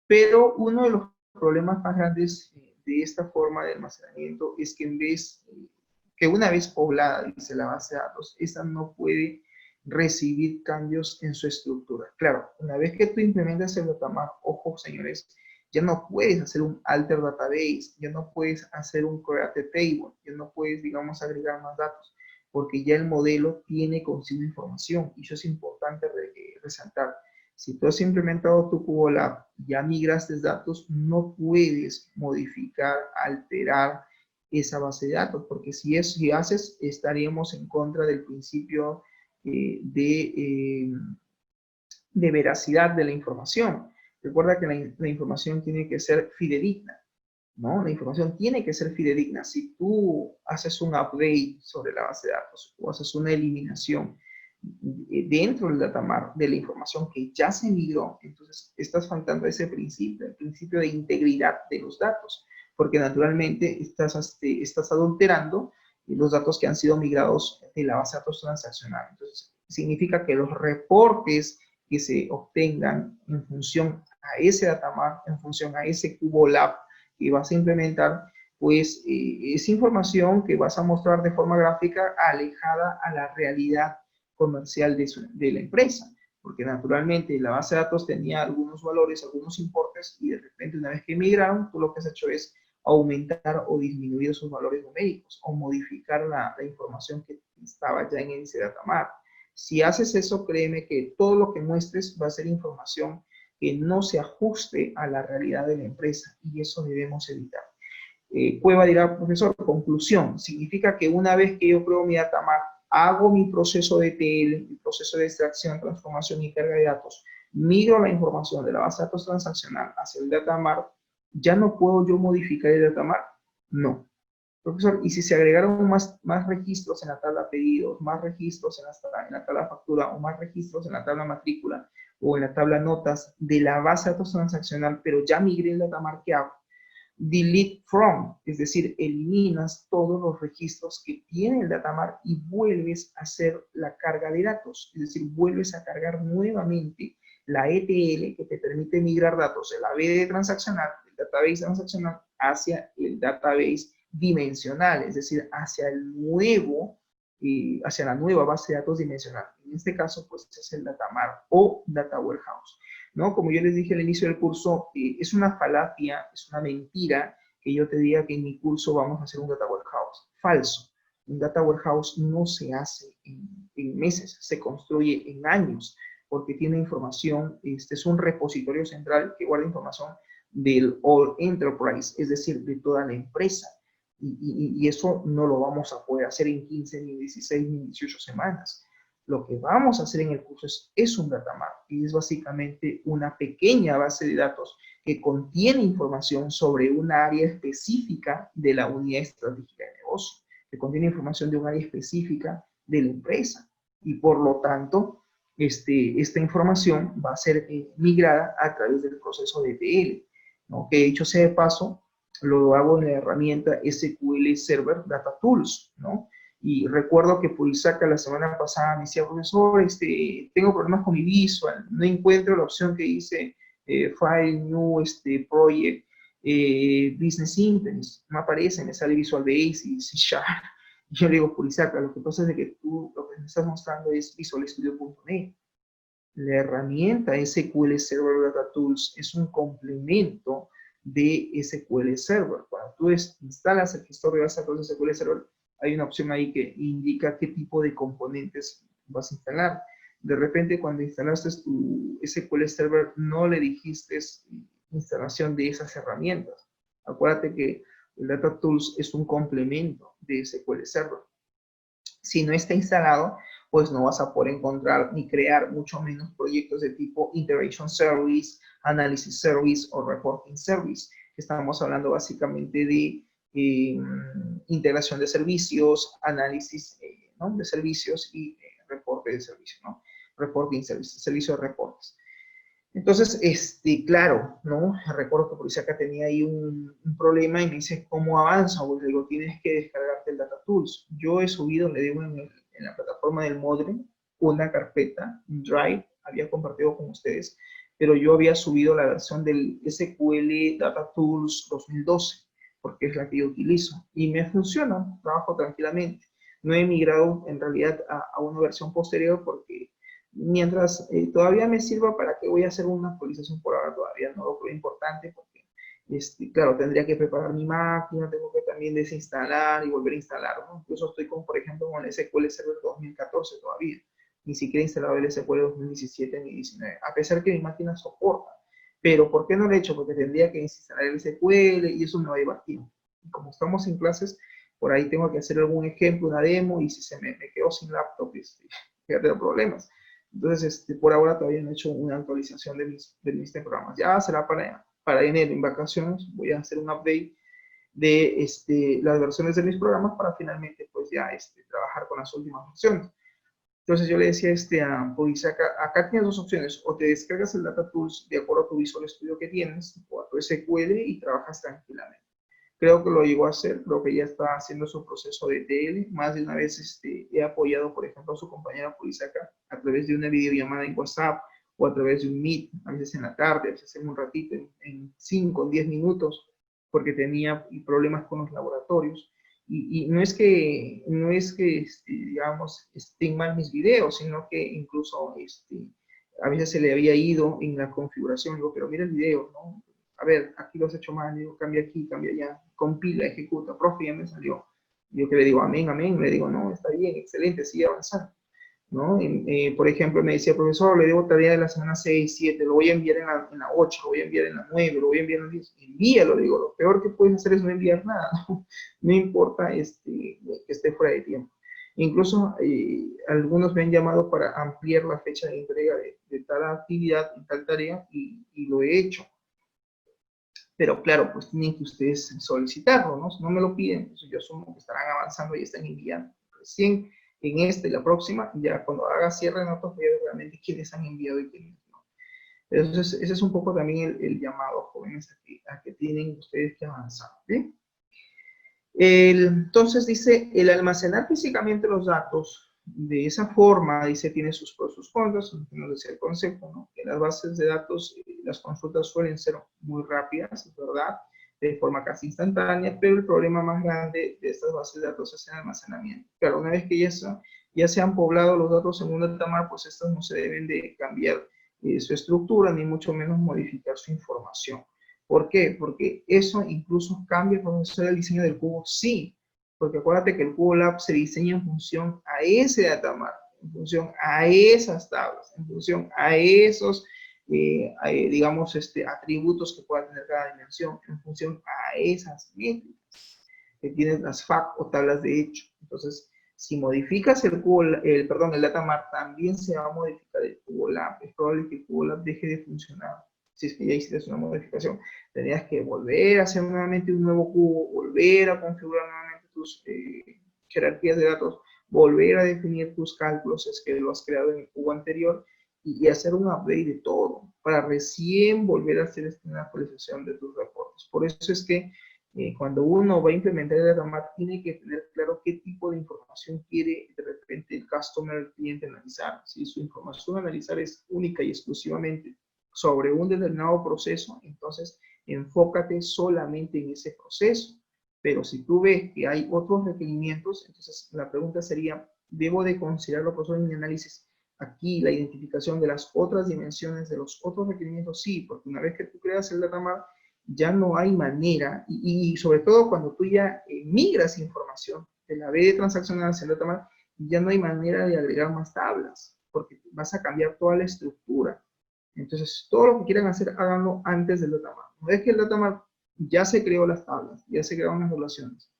pero uno de los problemas más grandes de esta forma de almacenamiento es que una vez poblada, dice la base de datos, esa no puede recibir cambios en su estructura. Claro, una vez que tú implementas el datamap, ojo señores, ya no puedes hacer un alter database, ya no puedes hacer un create table, ya no puedes, digamos, agregar más datos, porque ya el modelo tiene consigo información, y eso es importante resaltar. Si tú has implementado tu CuboLab, ya migraste datos, no puedes modificar, alterar esa base de datos, porque si haces, estaríamos en contra del principio de veracidad de la información. Recuerda que la información tiene que ser fidedigna, ¿no? La información tiene que ser fidedigna. Si tú haces un update sobre la base de datos o haces una eliminación dentro del datamar de la información que ya se migró, entonces estás faltando ese principio, el principio de integridad de los datos, porque naturalmente estás adulterando los datos que han sido migrados de la base de datos transaccional. Entonces, significa que los reportes que se obtengan en función a ese datamar, en función a ese CuboLab que vas a implementar, pues es información que vas a mostrar de forma gráfica alejada a la realidad comercial de la empresa, porque naturalmente la base de datos tenía algunos valores, algunos importes, y de repente una vez que migraron, tú lo que has hecho es aumentar o disminuir esos valores numéricos, o modificar la información que estaba ya en ese datamar. Si haces eso, créeme que todo lo que muestres va a ser información que no se ajuste a la realidad de la empresa, y eso debemos evitar. Cueva dirá, profesor, conclusión, significa que una vez que yo creo mi datamar, hago mi proceso de ETL, mi proceso de extracción, transformación y carga de datos, migro la información de la base de datos transaccional hacia el datamar, ¿ya no puedo yo modificar el datamar? No. Profesor, ¿y si se agregaron más registros en la tabla pedidos, más registros en la tabla factura, o más registros en la tabla matrícula, o en la tabla notas de la base de datos transaccional, pero ya migré el datamar, ¿qué hago? Delete from, es decir, eliminas todos los registros que tiene el datamar y vuelves a hacer la carga de datos, es decir, vuelves a cargar nuevamente la ETL que te permite migrar datos de la BD transaccional, el database transaccional, hacia el database dimensional, es decir, hacia la nueva base de datos dimensional. En este caso, pues es el datamar o data warehouse, ¿no? Como yo les dije al inicio del curso, es una falacia, es una mentira que yo te diga que en mi curso vamos a hacer un data warehouse. Falso. Un data warehouse no se hace en meses, se construye en años, porque tiene información, es un repositorio central que guarda información del All Enterprise, es decir, de toda la empresa. Y eso no lo vamos a poder hacer en 15, ni 16, ni 18 semanas. Lo que vamos a hacer en el curso es un datamap, y es básicamente una pequeña base de datos que contiene información sobre una área específica de la unidad estratégica de negocio, que contiene información de un área específica de la empresa, y por lo tanto, esta información va a ser migrada a través del proceso de ETL, ¿no? Que dicho sea de paso, lo hago en la herramienta SQL Server Data Tools, ¿no? Y recuerdo que Pulisaca la semana pasada me decía, profesor, tengo problemas con mi visual, no encuentro la opción que dice File, New, Project, Business Intent, no aparece, me sale Visual Basic y C#. Yo le digo, Pulisaca, lo que pasa es que tú lo que me estás mostrando es visualstudio.net. La herramienta SQL Server Data Tools es un complemento de SQL Server. Cuando tú instalas el gestor de base de datos de SQL Server, hay una opción ahí que indica qué tipo de componentes vas a instalar. De repente, cuando instalaste tu SQL Server, no le dijiste instalación de esas herramientas. Acuérdate que el Data Tools es un complemento de SQL Server. Si no está instalado, pues no vas a poder encontrar ni crear mucho menos proyectos de tipo Integration Service, Analysis Service o Reporting Service. Estamos hablando básicamente de integración de servicios, análisis ¿no? de servicios y reporte de servicios, ¿no? Reporting servicios, servicio de reportes. Entonces, claro, ¿no? Recuerdo que Polisaca tenía ahí un problema y me dice, ¿cómo avanza? Pues le digo, tienes que descargarte el DataTools. Yo he subido, le digo, en la plataforma del Modren, una carpeta, un Drive, había compartido con ustedes, pero yo había subido la versión del SQL DataTools 2012, porque es la que yo utilizo, y me funciona, trabajo tranquilamente. No he migrado en realidad a una versión posterior porque mientras todavía me sirva, ¿para qué voy a hacer una actualización por ahora? Todavía no lo creo importante porque, claro, tendría que preparar mi máquina, tengo que también desinstalar y volver a instalar, ¿no? Incluso estoy con, por ejemplo, con el SQL Server 2014 todavía, ni siquiera he instalado el SQL 2017 ni 2019, a pesar que mi máquina soporta. Pero ¿por qué no lo he hecho? Porque tendría que instalar el SQL y eso me va a llevar tiempo. Y como estamos en clases, por ahí tengo que hacer algún ejemplo, una demo, y si se me quedo sin laptop, ya tengo problemas. Entonces, por ahora todavía no he hecho una actualización de mis programas. Ya será para enero, en vacaciones, voy a hacer un update de las versiones de mis programas para finalmente, pues ya, trabajar con las últimas versiones. Entonces yo le decía a Polisaca, acá tienes dos opciones, o te descargas el DataTools de acuerdo a tu Visual Studio que tienes, o a tu SQL y trabajas tranquilamente. Creo que lo llegó a hacer, creo que ya está haciendo su proceso de TL. Más de una vez he apoyado, por ejemplo, a su compañera Polisaca a través de una videollamada en WhatsApp o a través de un Meet, a veces en la tarde, a veces en un ratito, en 5 o 10 minutos, porque tenía problemas con los laboratorios. Y no es que digamos, estén mal mis videos, sino que incluso a veces se le había ido en la configuración. Digo, pero mira el video, ¿no? A ver, aquí lo has hecho mal, digo, cambia aquí, cambia allá, compila, ejecuta, profe, ya me salió. Yo que le digo, amén, amén, le digo, no, está bien, excelente, sigue avanzando, ¿no? Por ejemplo, me decía, profesor, le debo tarea de la semana 6, 7, lo voy a enviar en la 8, lo voy a enviar en la 9, lo voy a enviar en la 10, envíalo, digo, lo peor que puedes hacer es no enviar nada, ¿no? No importa que esté fuera de tiempo. Incluso algunos me han llamado para ampliar la fecha de entrega de tal actividad y tal tarea y lo he hecho. Pero claro, pues tienen que ustedes solicitarlo, ¿no? Si no me lo piden, pues yo asumo que estarán avanzando y están enviando. Recién en y la próxima, ya cuando haga cierre de notas, voy a ver realmente quiénes han enviado y quiénes no. Entonces, ese es un poco también el llamado, jóvenes, a que tienen ustedes que avanzar, ¿sí? Entonces dice, el almacenar físicamente los datos de esa forma, dice, tiene sus pros y sus contras, nos decía el concepto, ¿no? Que las bases de datos, las consultas suelen ser muy rápidas, es verdad, de forma casi instantánea, pero el problema más grande de estas bases de datos es el almacenamiento. Claro, una vez que ya se han poblado los datos en un datamar, pues estas no se deben de cambiar su estructura, ni mucho menos modificar su información. ¿Por qué? Porque eso incluso cambia el proceso del diseño del cubo, sí, porque acuérdate que el Cubo Lab se diseña en función a ese datamar, en función a esas tablas, en función a esos, digamos, atributos que pueda tener cada dimensión, en función a esas métricas que tienen las FAQ o tablas de hecho. Entonces, si modificas el datamar, también se va a modificar el Cubo Lab. Es probable que el Cubo Lab deje de funcionar. Si es que ya hiciste una modificación, tendrías que volver a hacer nuevamente un nuevo cubo, volver a configurar nuevamente tus jerarquías de datos, volver a definir tus cálculos, es que lo has creado en el cubo anterior, y hacer un update de todo, para recién volver a hacer una actualización de tus reportes. Por eso es que cuando uno va a implementar el datamar, tiene que tener claro qué tipo de información quiere de repente el customer, el cliente analizar. Si su información a analizar es única y exclusivamente sobre un determinado proceso, entonces enfócate solamente en ese proceso. Pero si tú ves que hay otros requerimientos, entonces la pregunta sería, ¿debo de considerar los procesos en mi análisis? Aquí la identificación de las otras dimensiones, de los otros requerimientos, sí, porque una vez que tú creas el datamar, ya no hay manera, y sobre todo cuando tú ya migras información de la B de transaccional hacia el datamar, ya no hay manera de agregar más tablas, porque vas a cambiar toda la estructura. Entonces, todo lo que quieran hacer, háganlo antes del datamar. Una vez que el datamar ya se creó las tablas, ya se crearon las relaciones,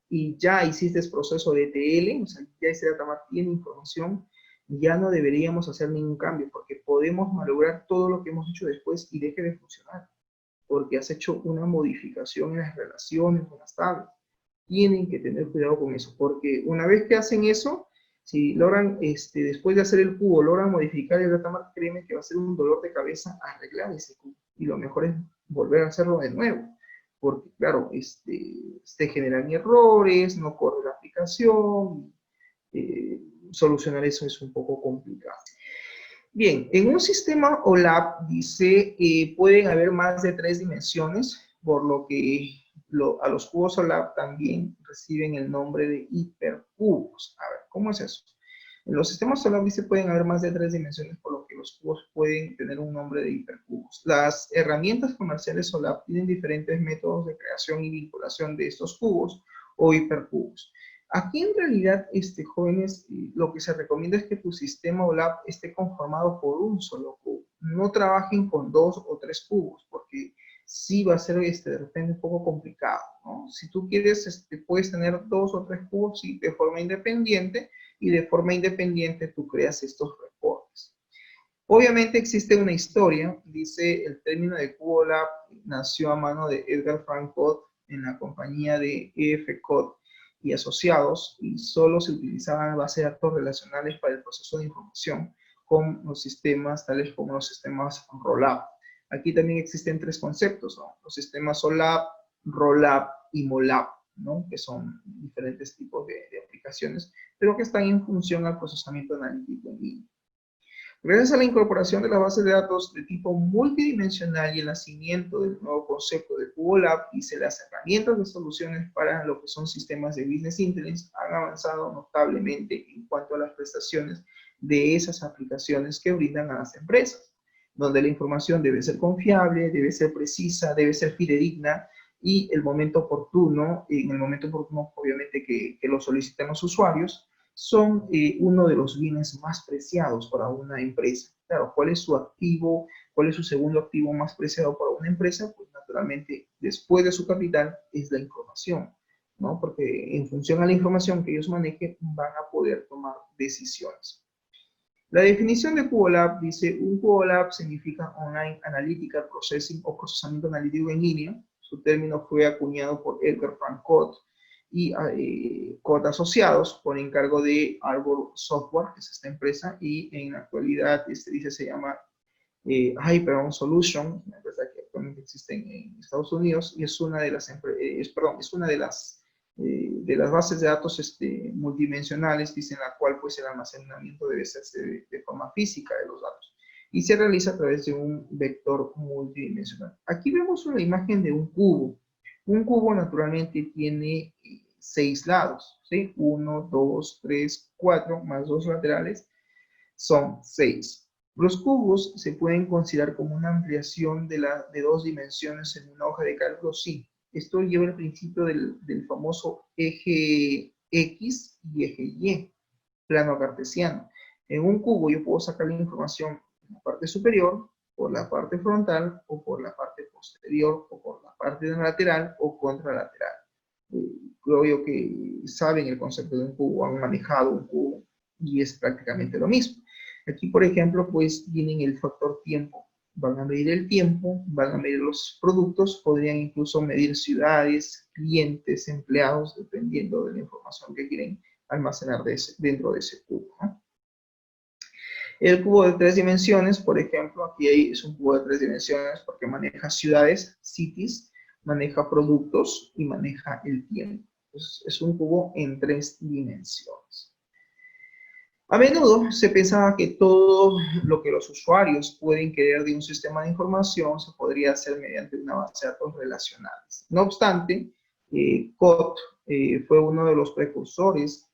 y ya hiciste el proceso de ETL, o sea, ya ese datamar tiene información, ya no deberíamos hacer ningún cambio, porque podemos malograr todo lo que hemos hecho después y deje de funcionar, porque has hecho una modificación en las relaciones, en las tablas. Tienen que tener cuidado con eso, porque una vez que hacen eso, si logran, después de hacer el cubo, logran modificar el datamark, créeme que va a ser un dolor de cabeza arreglar ese cubo. Y lo mejor es volver a hacerlo de nuevo, porque claro, se generan errores, no corre la aplicación, solucionar eso es un poco complicado. Bien, en un sistema OLAP dice pueden haber más de 3 dimensiones, por lo que a los cubos OLAP también reciben el nombre de hipercubos. A ver, ¿cómo es eso? En los sistemas OLAP dice pueden haber más de 3 dimensiones, por lo que los cubos pueden tener un nombre de hipercubos. Las herramientas comerciales OLAP tienen diferentes métodos de creación y vinculación de estos cubos o hipercubos. Aquí en realidad, jóvenes, lo que se recomienda es que tu sistema OLAP esté conformado por un solo cubo. No trabajen con 2 o 3 cubos, porque sí va a ser de repente un poco complicado, ¿no? Si tú quieres, puedes tener 2 o 3 cubos sí, de forma independiente, y de forma independiente tú creas estos reportes. Obviamente existe una historia, dice el término de cubo OLAP nació a mano de Edgar Frank Codd en la compañía de EF Codd y asociados, y solo se utilizaban bases de datos relacionales para el proceso de información con los sistemas tales como los sistemas ROLAP. Aquí también existen 3 conceptos, ¿no? Los sistemas OLAP, ROLAP y MOLAP, ¿no? Que son diferentes tipos de aplicaciones, pero que están en función al procesamiento analítico en línea. Gracias a la incorporación de las bases de datos de tipo multidimensional y el nacimiento del nuevo concepto de CuboLab, dice las herramientas de soluciones para lo que son sistemas de Business Intelligence han avanzado notablemente en cuanto a las prestaciones de esas aplicaciones que brindan a las empresas, donde la información debe ser confiable, debe ser precisa, debe ser fidedigna y en el momento oportuno obviamente que lo soliciten los usuarios, son uno de los bienes más preciados para una empresa. Claro, ¿cuál es su activo? ¿Cuál es su segundo activo más preciado para una empresa? Pues naturalmente, después de su capital, es la información, ¿no? Porque en función a la información que ellos manejen, van a poder tomar decisiones. La definición de CuboLab dice, un CuboLab significa Online Analytical Processing o procesamiento analítico en línea. Su término fue acuñado por Edgar Frank Codd y Codd Asociados por encargo de Arbor Software, que es esta empresa, y en la actualidad se llama Hyperon Solution, una empresa que actualmente existe en Estados Unidos, y es una de las, de las bases de datos multidimensionales, dice, en la cual pues el almacenamiento debe hacerse de forma física de los datos y se realiza a través de un vector multidimensional. Aquí vemos una imagen de un cubo. Un cubo naturalmente tiene 6 lados, ¿sí? 1, 2, 3, 4, más 2 laterales, son 6. Los cubos se pueden considerar como una ampliación de 2 dimensiones en una hoja de cálculo, sí. Esto lleva el principio del famoso eje X y eje Y, plano cartesiano. En un cubo yo puedo sacar la información en la parte superior, por la parte frontal, o por la parte posterior, o por la parte lateral, o contralateral. Creo yo que saben el concepto de un cubo, han manejado un cubo, y es prácticamente lo mismo. Aquí, por ejemplo, pues tienen el factor tiempo. Van a medir el tiempo, van a medir los productos, podrían incluso medir ciudades, clientes, empleados, dependiendo de la información que quieren almacenar dentro de ese cubo, ¿no? El cubo de 3 dimensiones, por ejemplo, aquí es un cubo de 3 dimensiones porque maneja ciudades, cities, maneja productos y maneja el tiempo. Entonces, es un cubo en 3 dimensiones. A menudo se pensaba que todo lo que los usuarios pueden querer de un sistema de información se podría hacer mediante una base de datos relacionales. No obstante, Codd fue uno de los precursores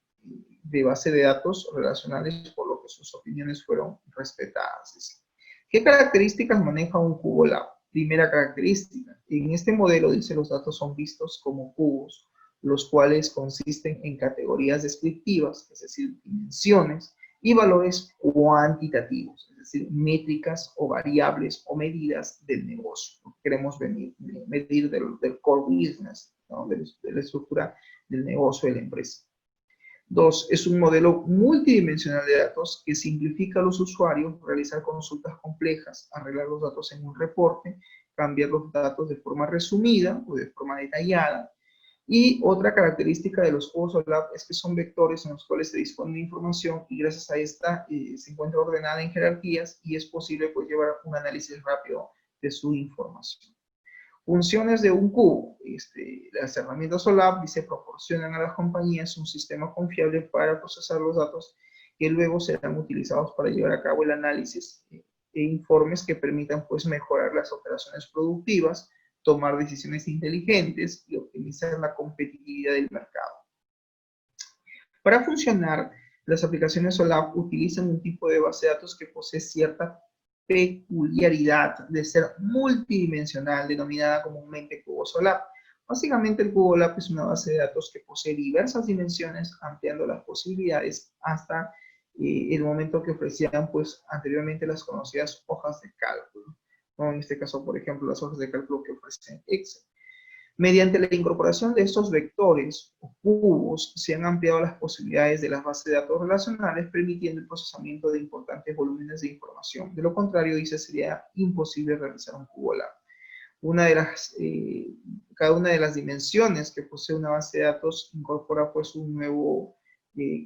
de base de datos relacionales, por lo que sus opiniones fueron respetadas. ¿Qué características maneja un cubo LAB? Primera característica, en este modelo dice los datos son vistos como cubos, los cuales consisten en categorías descriptivas, es decir, dimensiones, y valores cuantitativos, es decir, métricas o variables o medidas del negocio. Queremos medir del core business, ¿no? de la estructura del negocio de la empresa. 2. Es un modelo multidimensional de datos que simplifica a los usuarios realizar consultas complejas, arreglar los datos en un reporte, cambiar los datos de forma resumida o de forma detallada, Y otra característica de los cubos OLAP es que son vectores en los cuales se dispone de información y gracias a esta se encuentra ordenada en jerarquías y es posible pues llevar un análisis rápido de su información. Funciones de un cubo. Las herramientas OLAP se proporcionan a las compañías un sistema confiable para procesar los datos que luego serán utilizados para llevar a cabo el análisis e informes que permitan pues mejorar las operaciones productivas, tomar decisiones inteligentes y optimizar la competitividad del mercado. Para funcionar, las aplicaciones OLAP utilizan un tipo de base de datos que posee cierta peculiaridad de ser multidimensional, denominada comúnmente cubos OLAP. Básicamente, el cubo OLAP es una base de datos que posee diversas dimensiones, ampliando las posibilidades hasta el momento que ofrecían pues anteriormente las conocidas hojas de cálculo, ¿no? En este caso, por ejemplo, las hojas de cálculo que ofrece Excel. Mediante la incorporación de estos vectores o cubos, se han ampliado las posibilidades de las bases de datos relacionales, permitiendo el procesamiento de importantes volúmenes de información. De lo contrario, dice, sería imposible realizar un cubo OLAP. Cada una de las dimensiones que posee una base de datos incorpora pues un nuevo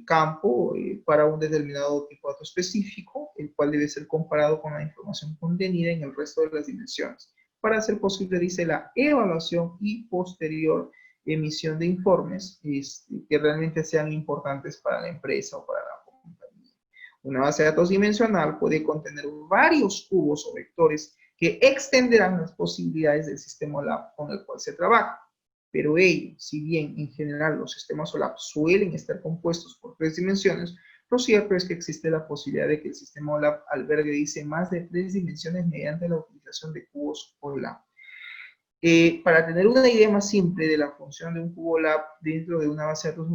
campo para un determinado tipo de dato específico, el cual debe ser comparado con la información contenida en el resto de las dimensiones, para hacer posible, dice, la evaluación y posterior emisión de informes que realmente sean importantes para la empresa o para la compañía. Una base de datos dimensional puede contener varios cubos o vectores que extenderán las posibilidades del sistema OLAP con el cual se trabaja. Pero ello, si bien en general los sistemas OLAP suelen estar compuestos por 3 dimensiones, lo cierto es que existe la posibilidad de que el sistema OLAP albergue, dice, más de 3 dimensiones mediante la utilización de cubos OLAP. Para tener una idea más simple de la función de un cubo OLAP dentro de una base de datos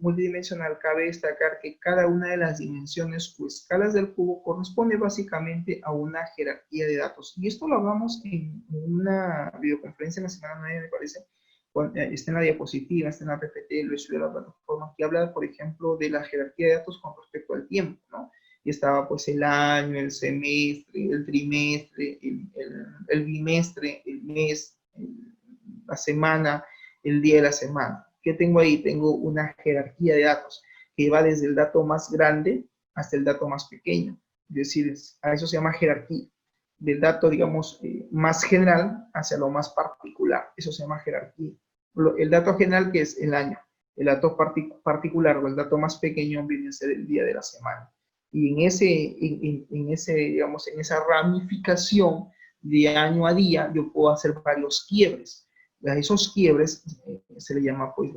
multidimensional, cabe destacar que cada una de las dimensiones o escalas del cubo corresponde básicamente a una jerarquía de datos. Y esto lo hablamos en una videoconferencia en la semana 9, me parece. Está en la diapositiva, está en la PPT, lo he subido a la plataforma, que habla, por ejemplo, de la jerarquía de datos con respecto al tiempo, ¿no? Y estaba pues el año, el semestre, el trimestre, el bimestre, el mes, la semana, el día de la semana. ¿Qué tengo ahí? Tengo una jerarquía de datos que va desde el dato más grande hasta el dato más pequeño. Es decir, a eso se llama jerarquía. Del dato, digamos, más general hacia lo más particular. Eso se llama jerarquía. El dato general, que es el año. El dato particular o el dato más pequeño viene a ser el día de la semana. Y en esa ramificación de año a día, yo puedo hacer varios quiebres. A esos quiebres se le llama pues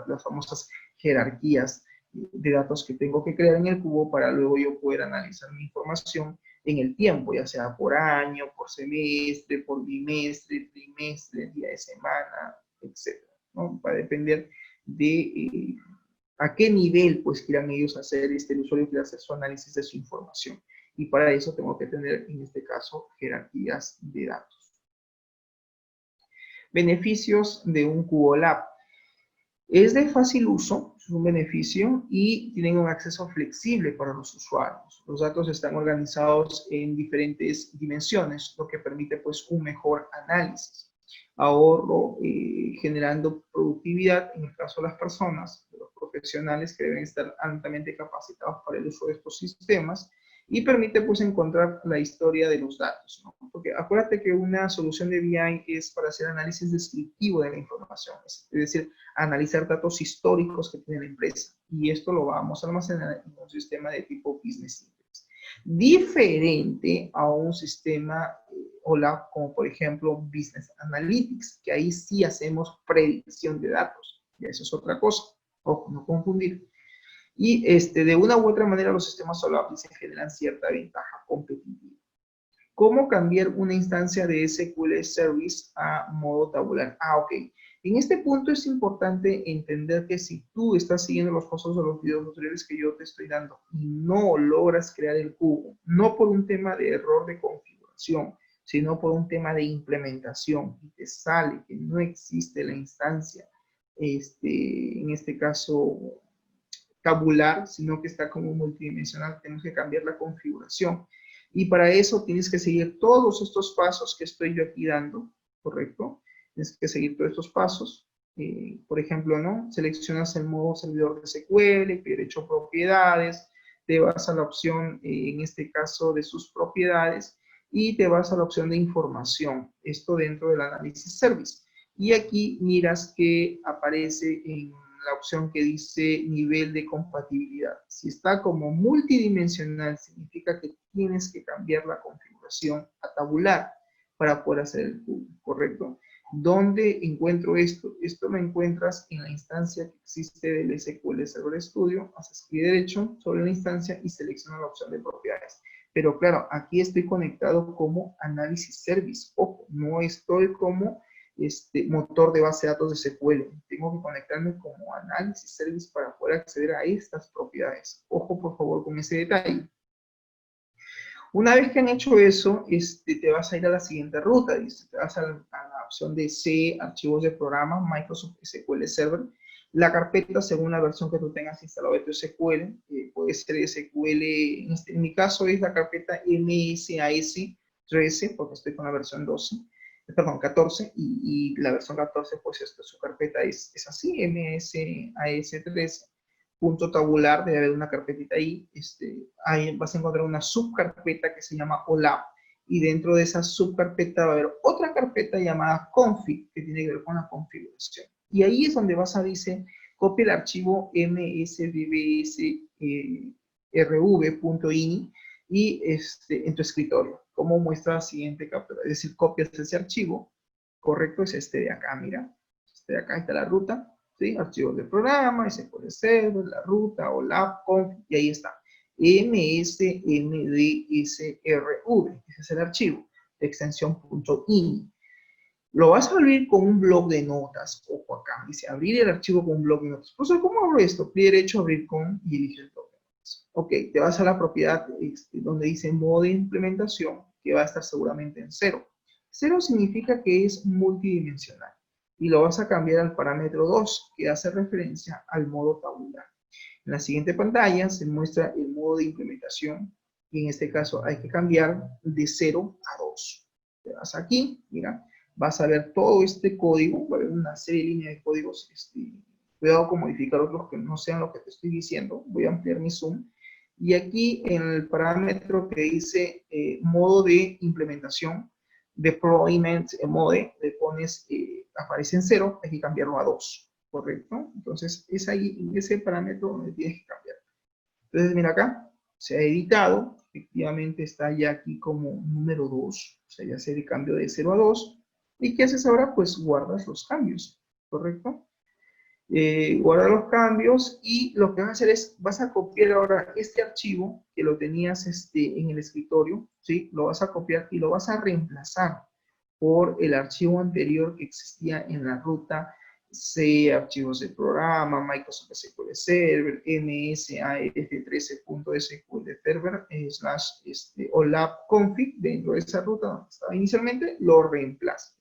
las famosas jerarquías de datos que tengo que crear en el cubo para luego yo poder analizar mi información en el tiempo, ya sea por año, por semestre, por bimestre, trimestre, día de semana, etc., ¿no? Va a depender de a qué nivel pues quieran ellos hacer, el usuario quiere hacer su análisis de su información. Y para eso tengo que tener, en este caso, jerarquías de datos. Beneficios de un cubo OLAP. Es de fácil uso, es un beneficio, y tienen un acceso flexible para los usuarios. Los datos están organizados en diferentes dimensiones, lo que permite pues un mejor análisis. Ahorro, generando productividad, en el caso de las personas, de los profesionales que deben estar altamente capacitados para el uso de estos sistemas, y permite pues encontrar la historia de los datos, ¿no? Porque acuérdate que una solución de BI es para hacer análisis descriptivo de la información, es decir, analizar datos históricos que tiene la empresa, y esto lo vamos a almacenar en un sistema de tipo Business Intelligence. Diferente a un sistema OLAP como por ejemplo Business Analytics, que ahí sí hacemos predicción de datos, y eso es otra cosa, ojo, no confundir. Y de una u otra manera los sistemas OLAP se generan cierta ventaja competitiva. ¿Cómo cambiar una instancia de SQL Service a modo tabular? Ok. En este punto es importante entender que si tú estás siguiendo los pasos de los videos tutoriales que yo te estoy dando y no logras crear el cubo, no por un tema de error de configuración, sino por un tema de implementación, y te sale que no existe la instancia, en este caso tabular, sino que está como multidimensional, tenemos que cambiar la configuración. Y para eso tienes que seguir todos estos pasos que estoy yo aquí dando, ¿correcto? Tienes que seguir todos estos pasos Por ejemplo, ¿no? Seleccionas el modo servidor de SQL, derecho propiedades, te vas a la opción, en este caso, de sus propiedades, y te vas a la opción de información, esto dentro del análisis service. Y aquí miras que aparece en la opción que dice nivel de compatibilidad. Si está como multidimensional, significa que tienes que cambiar la configuración a tabular para poder hacer el cubo, ¿correcto? ¿Dónde encuentro esto? Esto lo encuentras en la instancia que existe del SQL Server Studio. Haces clic derecho sobre la instancia y selecciona la opción de propiedades. Pero claro, aquí estoy conectado como análisis service. Ojo, no estoy como motor de base de datos de SQL. Tengo que conectarme como análisis service para poder acceder a estas propiedades. Ojo, por favor, con ese detalle. Una vez que han hecho eso, te vas a ir a la siguiente ruta. Te vas a la opción de C, archivos de programa, Microsoft SQL Server. La carpeta, según la versión que tú tengas instalado de tu SQL, puede ser SQL, en mi caso es la carpeta MSAS 13, porque estoy con la versión 12, perdón, 14, y la versión 14, pues su carpeta es así, MSAS 13. Punto tabular, debe haber una carpetita ahí, ahí vas a encontrar una subcarpeta que se llama OLAP, y dentro de esa subcarpeta va a haber otra carpeta llamada config, que tiene que ver con la configuración. Y ahí es donde vas a decir, copia el archivo msdbsrv.ini y en tu escritorio, como muestra la siguiente captura. Es decir, copias ese archivo, correcto, es este de acá, mira, este de acá está la ruta, ¿sí? Archivos de programa, SQL Server, la ruta, OLAP, conf, y ahí está. msmdsrv, ese es el archivo, de extensión .ini. Lo vas a abrir con un bloc de notas, ojo acá, dice abrir el archivo con un bloc de notas. Pues, ¿cómo abro esto? Clic derecho, abrir con, y elige el bloc de notas. Ok, te vas a la propiedad donde dice modo de implementación, que va a estar seguramente en 0. 0 significa que es multidimensional. Y lo vas a cambiar al parámetro 2, que hace referencia al modo tabular. En la siguiente pantalla se muestra el modo de implementación, y en este caso hay que cambiar de 0 a 2. Te vas aquí, mira, vas a ver todo este código, va a haber una serie de líneas de códigos, cuidado con modificar otros que no sean lo que te estoy diciendo, voy a ampliar mi zoom, y aquí en el parámetro que dice modo de implementación, deployment mode, le pones, aparece en 0, hay que cambiarlo a 2, ¿correcto? Entonces es ahí, en ese parámetro donde tienes que cambiar. Entonces mira acá, se ha editado, efectivamente está ya aquí como número 2, o sea, ya se el cambio de 0 a 2, ¿y qué haces ahora? Pues guardas los cambios, ¿correcto? Guarda los cambios, y lo que vas a hacer es, vas a copiar ahora este archivo que lo tenías en el escritorio, ¿sí? Lo vas a copiar y lo vas a reemplazar por el archivo anterior que existía en la ruta C, archivos de programa, Microsoft SQL Server, msaf13.sql Server, OLAP config, dentro de esa ruta donde estaba inicialmente, lo reemplazas.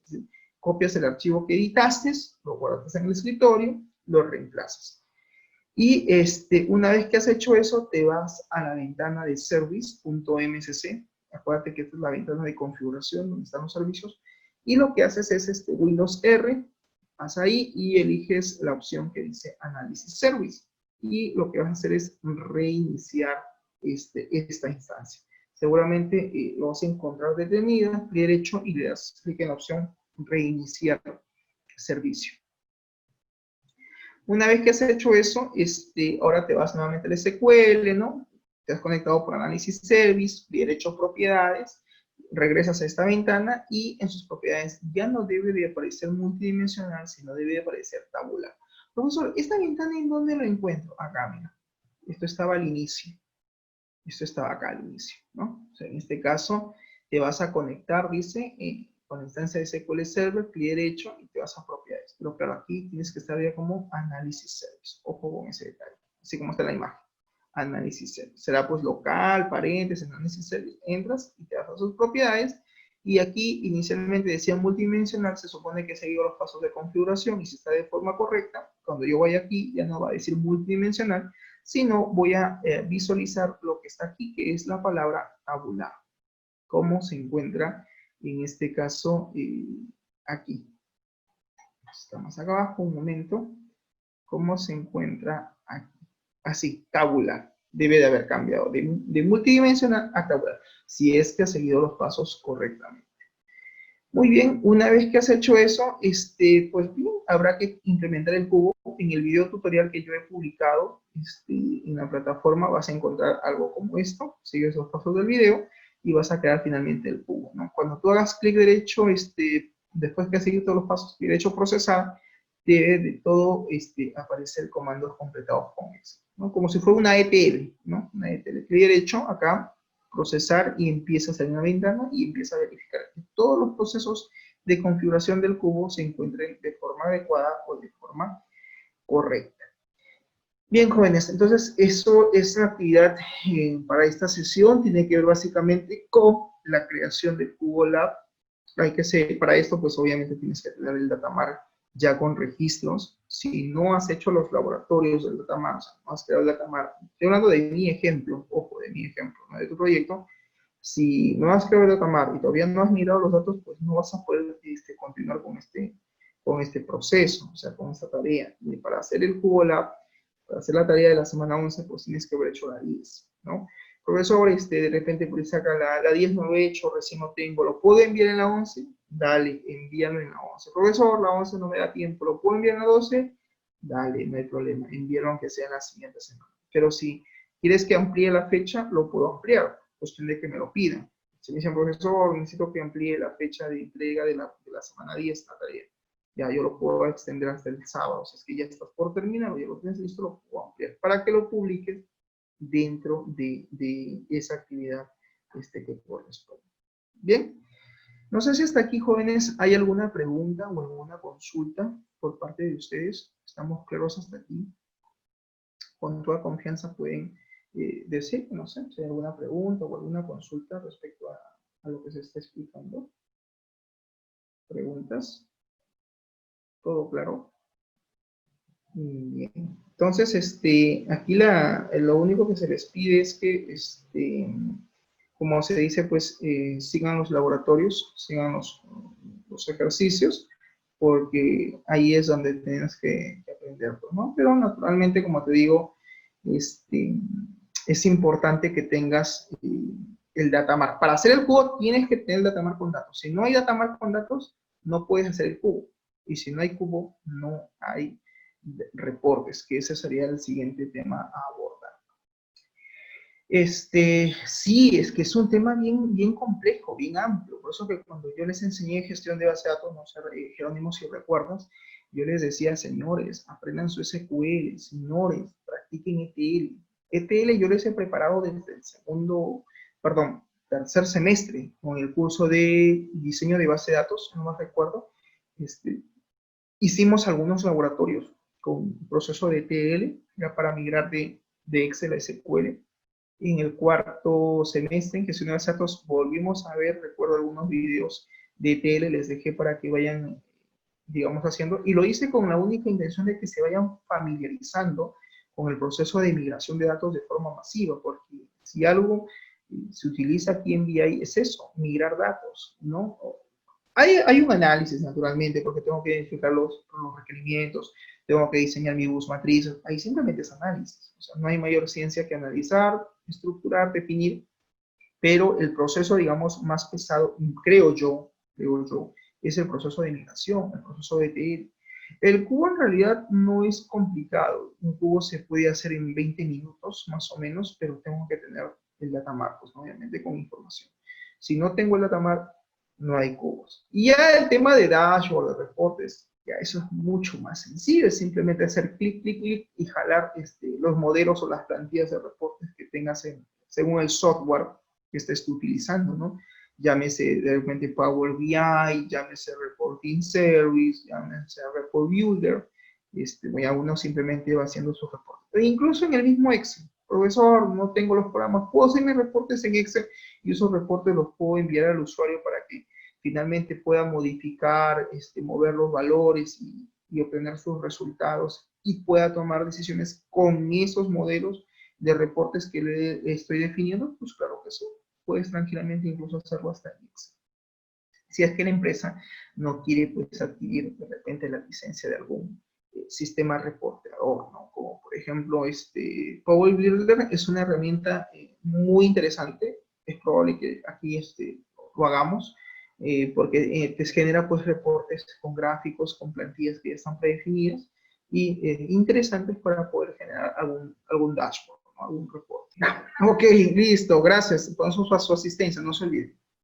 Copias el archivo que editaste, lo guardas en el escritorio, lo reemplazas. Y una vez que has hecho eso, te vas a la ventana de service.msc. Acuérdate que esta es la ventana de configuración donde están los servicios. Y lo que haces es Windows R, vas ahí y eliges la opción que dice Análisis Service. Y lo que vas a hacer es reiniciar esta instancia. Seguramente lo vas a encontrar detenida, clic derecho y le das clic en la opción Reiniciar servicio. Una vez que has hecho eso, ahora te vas nuevamente al SQL, ¿no? Te has conectado por Análisis Service, derecho propiedades, regresas a esta ventana y en sus propiedades ya no debe de aparecer multidimensional, sino debe de aparecer tabular. Profesor, ¿esta ventana en dónde lo encuentro? Acá, mira. Esto estaba al inicio. Esto estaba acá al inicio, ¿no? O sea, en este caso, te vas a conectar, dice, con la instancia de SQL Server, clic derecho y te vas a propiedades. Pero claro, aquí tienes que estar ya como Análisis Service. Ojo con ese detalle. Así como está la imagen. Análisis Service. Será pues local, paréntesis, Análisis Service. Entras y te vas a sus propiedades. Y aquí inicialmente decía multidimensional, se supone que he seguido los pasos de configuración y si está de forma correcta, cuando yo vaya aquí ya no va a decir multidimensional, sino voy a visualizar lo que está aquí, que es la palabra tabular. Cómo se encuentra en este caso aquí. Está más acá abajo, un momento. ¿Cómo se encuentra aquí? Así, tabular. Debe de haber cambiado de multidimensional a tabular, si es que ha seguido los pasos correctamente. Muy bien, una vez que has hecho eso, pues bien, habrá que implementar el cubo. En el video tutorial que yo he publicado en la plataforma vas a encontrar algo como esto. Sigues los pasos del video y vas a crear finalmente el cubo, ¿no? Cuando tú hagas clic derecho, después que has seguido todos los pasos, derecho procesar, debe de todo aparecer comandos completados con Excel, ¿no? Como si fuera una ETL, ¿no? Una ETL. Clic derecho acá, procesar, y empieza a salir una ventana y empieza a verificar que todos los procesos de configuración del cubo se encuentren de forma adecuada o de forma correcta. Bien, jóvenes, entonces eso es la actividad para esta sesión. Tiene que ver básicamente con la creación del Cubo Lab. Hay que ser, para esto, pues obviamente tienes que tener el Datamar ya con registros. Si no has hecho los laboratorios del Datamar, o sea, no has creado el Datamar, estoy hablando de mi ejemplo, ojo, de mi ejemplo, no de tu proyecto. Si no has creado el Datamar y todavía no has mirado los datos, pues no vas a poder continuar con este proceso, o sea, con esta tarea. Y para hacer el Cubo Lab, para hacer la tarea de la semana 11, pues tienes que haber hecho la 10, ¿no? Profesor, de repente por saca la 10 no lo he hecho, recién no tengo, ¿lo puedo enviar en la 11? Dale, envíalo en la 11. Profesor, la 11 no me da tiempo, ¿lo puedo enviar en la 12? Dale, no hay problema, envíalo aunque sea en la siguiente semana. Pero si quieres que amplíe la fecha, lo puedo ampliar, cuestión de que me lo pidan. Si me dicen, profesor, necesito que amplíe la fecha de entrega de la semana 10, la tarea. Ya yo lo puedo extender hasta el sábado. Si es que ya estás por terminar o ya lo tienes listo, lo puedo ampliar para que lo publiques dentro de esa actividad que corresponde. Bien, no sé si hasta aquí, jóvenes, hay alguna pregunta o alguna consulta por parte de ustedes. ¿Estamos claros hasta aquí? Con toda confianza pueden decir, no sé, si hay alguna pregunta o alguna consulta respecto a lo que se está explicando. ¿Preguntas? ¿Todo claro? Bien. Entonces, aquí lo único que se les pide es que, como se dice, pues sigan los laboratorios, sigan los ejercicios, porque ahí es donde tienes que aprender, ¿no? Pero naturalmente, como te digo, es importante que tengas el datamar. Para hacer el cubo tienes que tener el datamar con datos. Si no hay datamar con datos, no puedes hacer el cubo. Y si no hay cubo, no hay reportes, que ese sería el siguiente tema a abordar. Sí, es que es un tema bien complejo, bien amplio. Por eso que cuando yo les enseñé gestión de base de datos, no sé, Jerónimo, si recuerdas, yo les decía, señores, aprendan su SQL, señores, practiquen ETL. ETL yo les he preparado desde el tercer semestre, con el curso de diseño de base de datos, no me recuerdo. Hicimos algunos laboratorios con proceso de ETL, ya para migrar de Excel a SQL. En el cuarto semestre, en gestión de base de datos, volvimos a ver, recuerdo algunos videos de ETL, les dejé para que vayan, digamos, haciendo, y lo hice con la única intención de que se vayan familiarizando con el proceso de migración de datos de forma masiva, porque si algo se utiliza aquí en BI es eso, migrar datos, ¿no? Hay un análisis, naturalmente, porque tengo que identificar los requerimientos, tengo que diseñar mi bus matriz, ahí simplemente es análisis, o sea, no hay mayor ciencia que analizar, estructurar, definir, pero el proceso, digamos, más pesado, creo yo, es el proceso de migración, el proceso de ETL. El cubo en realidad no es complicado, un cubo se puede hacer en 20 minutos más o menos, pero tengo que tener el datamar, pues, obviamente con información. Si no tengo el datamar, no hay cubos. Y ya el tema de dashboard, de reportes, ya eso es mucho más sencillo, es simplemente hacer clic, clic, clic y jalar los modelos o las plantillas de reportes que tengas según el software que estés utilizando, ¿no? Llámese de repente Power BI, llámese Reporting Service, llámese Report Builder, uno simplemente va haciendo sus reportes. E incluso en el mismo Excel, profesor, no tengo los programas, puedo hacer mis reportes en Excel y esos reportes los puedo enviar al usuario para que finalmente pueda modificar, mover los valores y obtener sus resultados y pueda tomar decisiones con esos modelos de reportes que le estoy definiendo. Pues claro que sí, puedes tranquilamente incluso hacerlo hasta en Excel. si es que la empresa no quiere pues adquirir de repente la licencia de algún sistema reporteador, ¿no? Como por ejemplo Power Builder es una herramienta muy interesante, es probable que aquí lo hagamos, porque te genera pues reportes con gráficos, con plantillas que ya están predefinidas y interesantes para poder generar algún dashboard, ¿no? Algún reporte. Ok, listo, gracias. Entonces a su asistencia, no se olvide.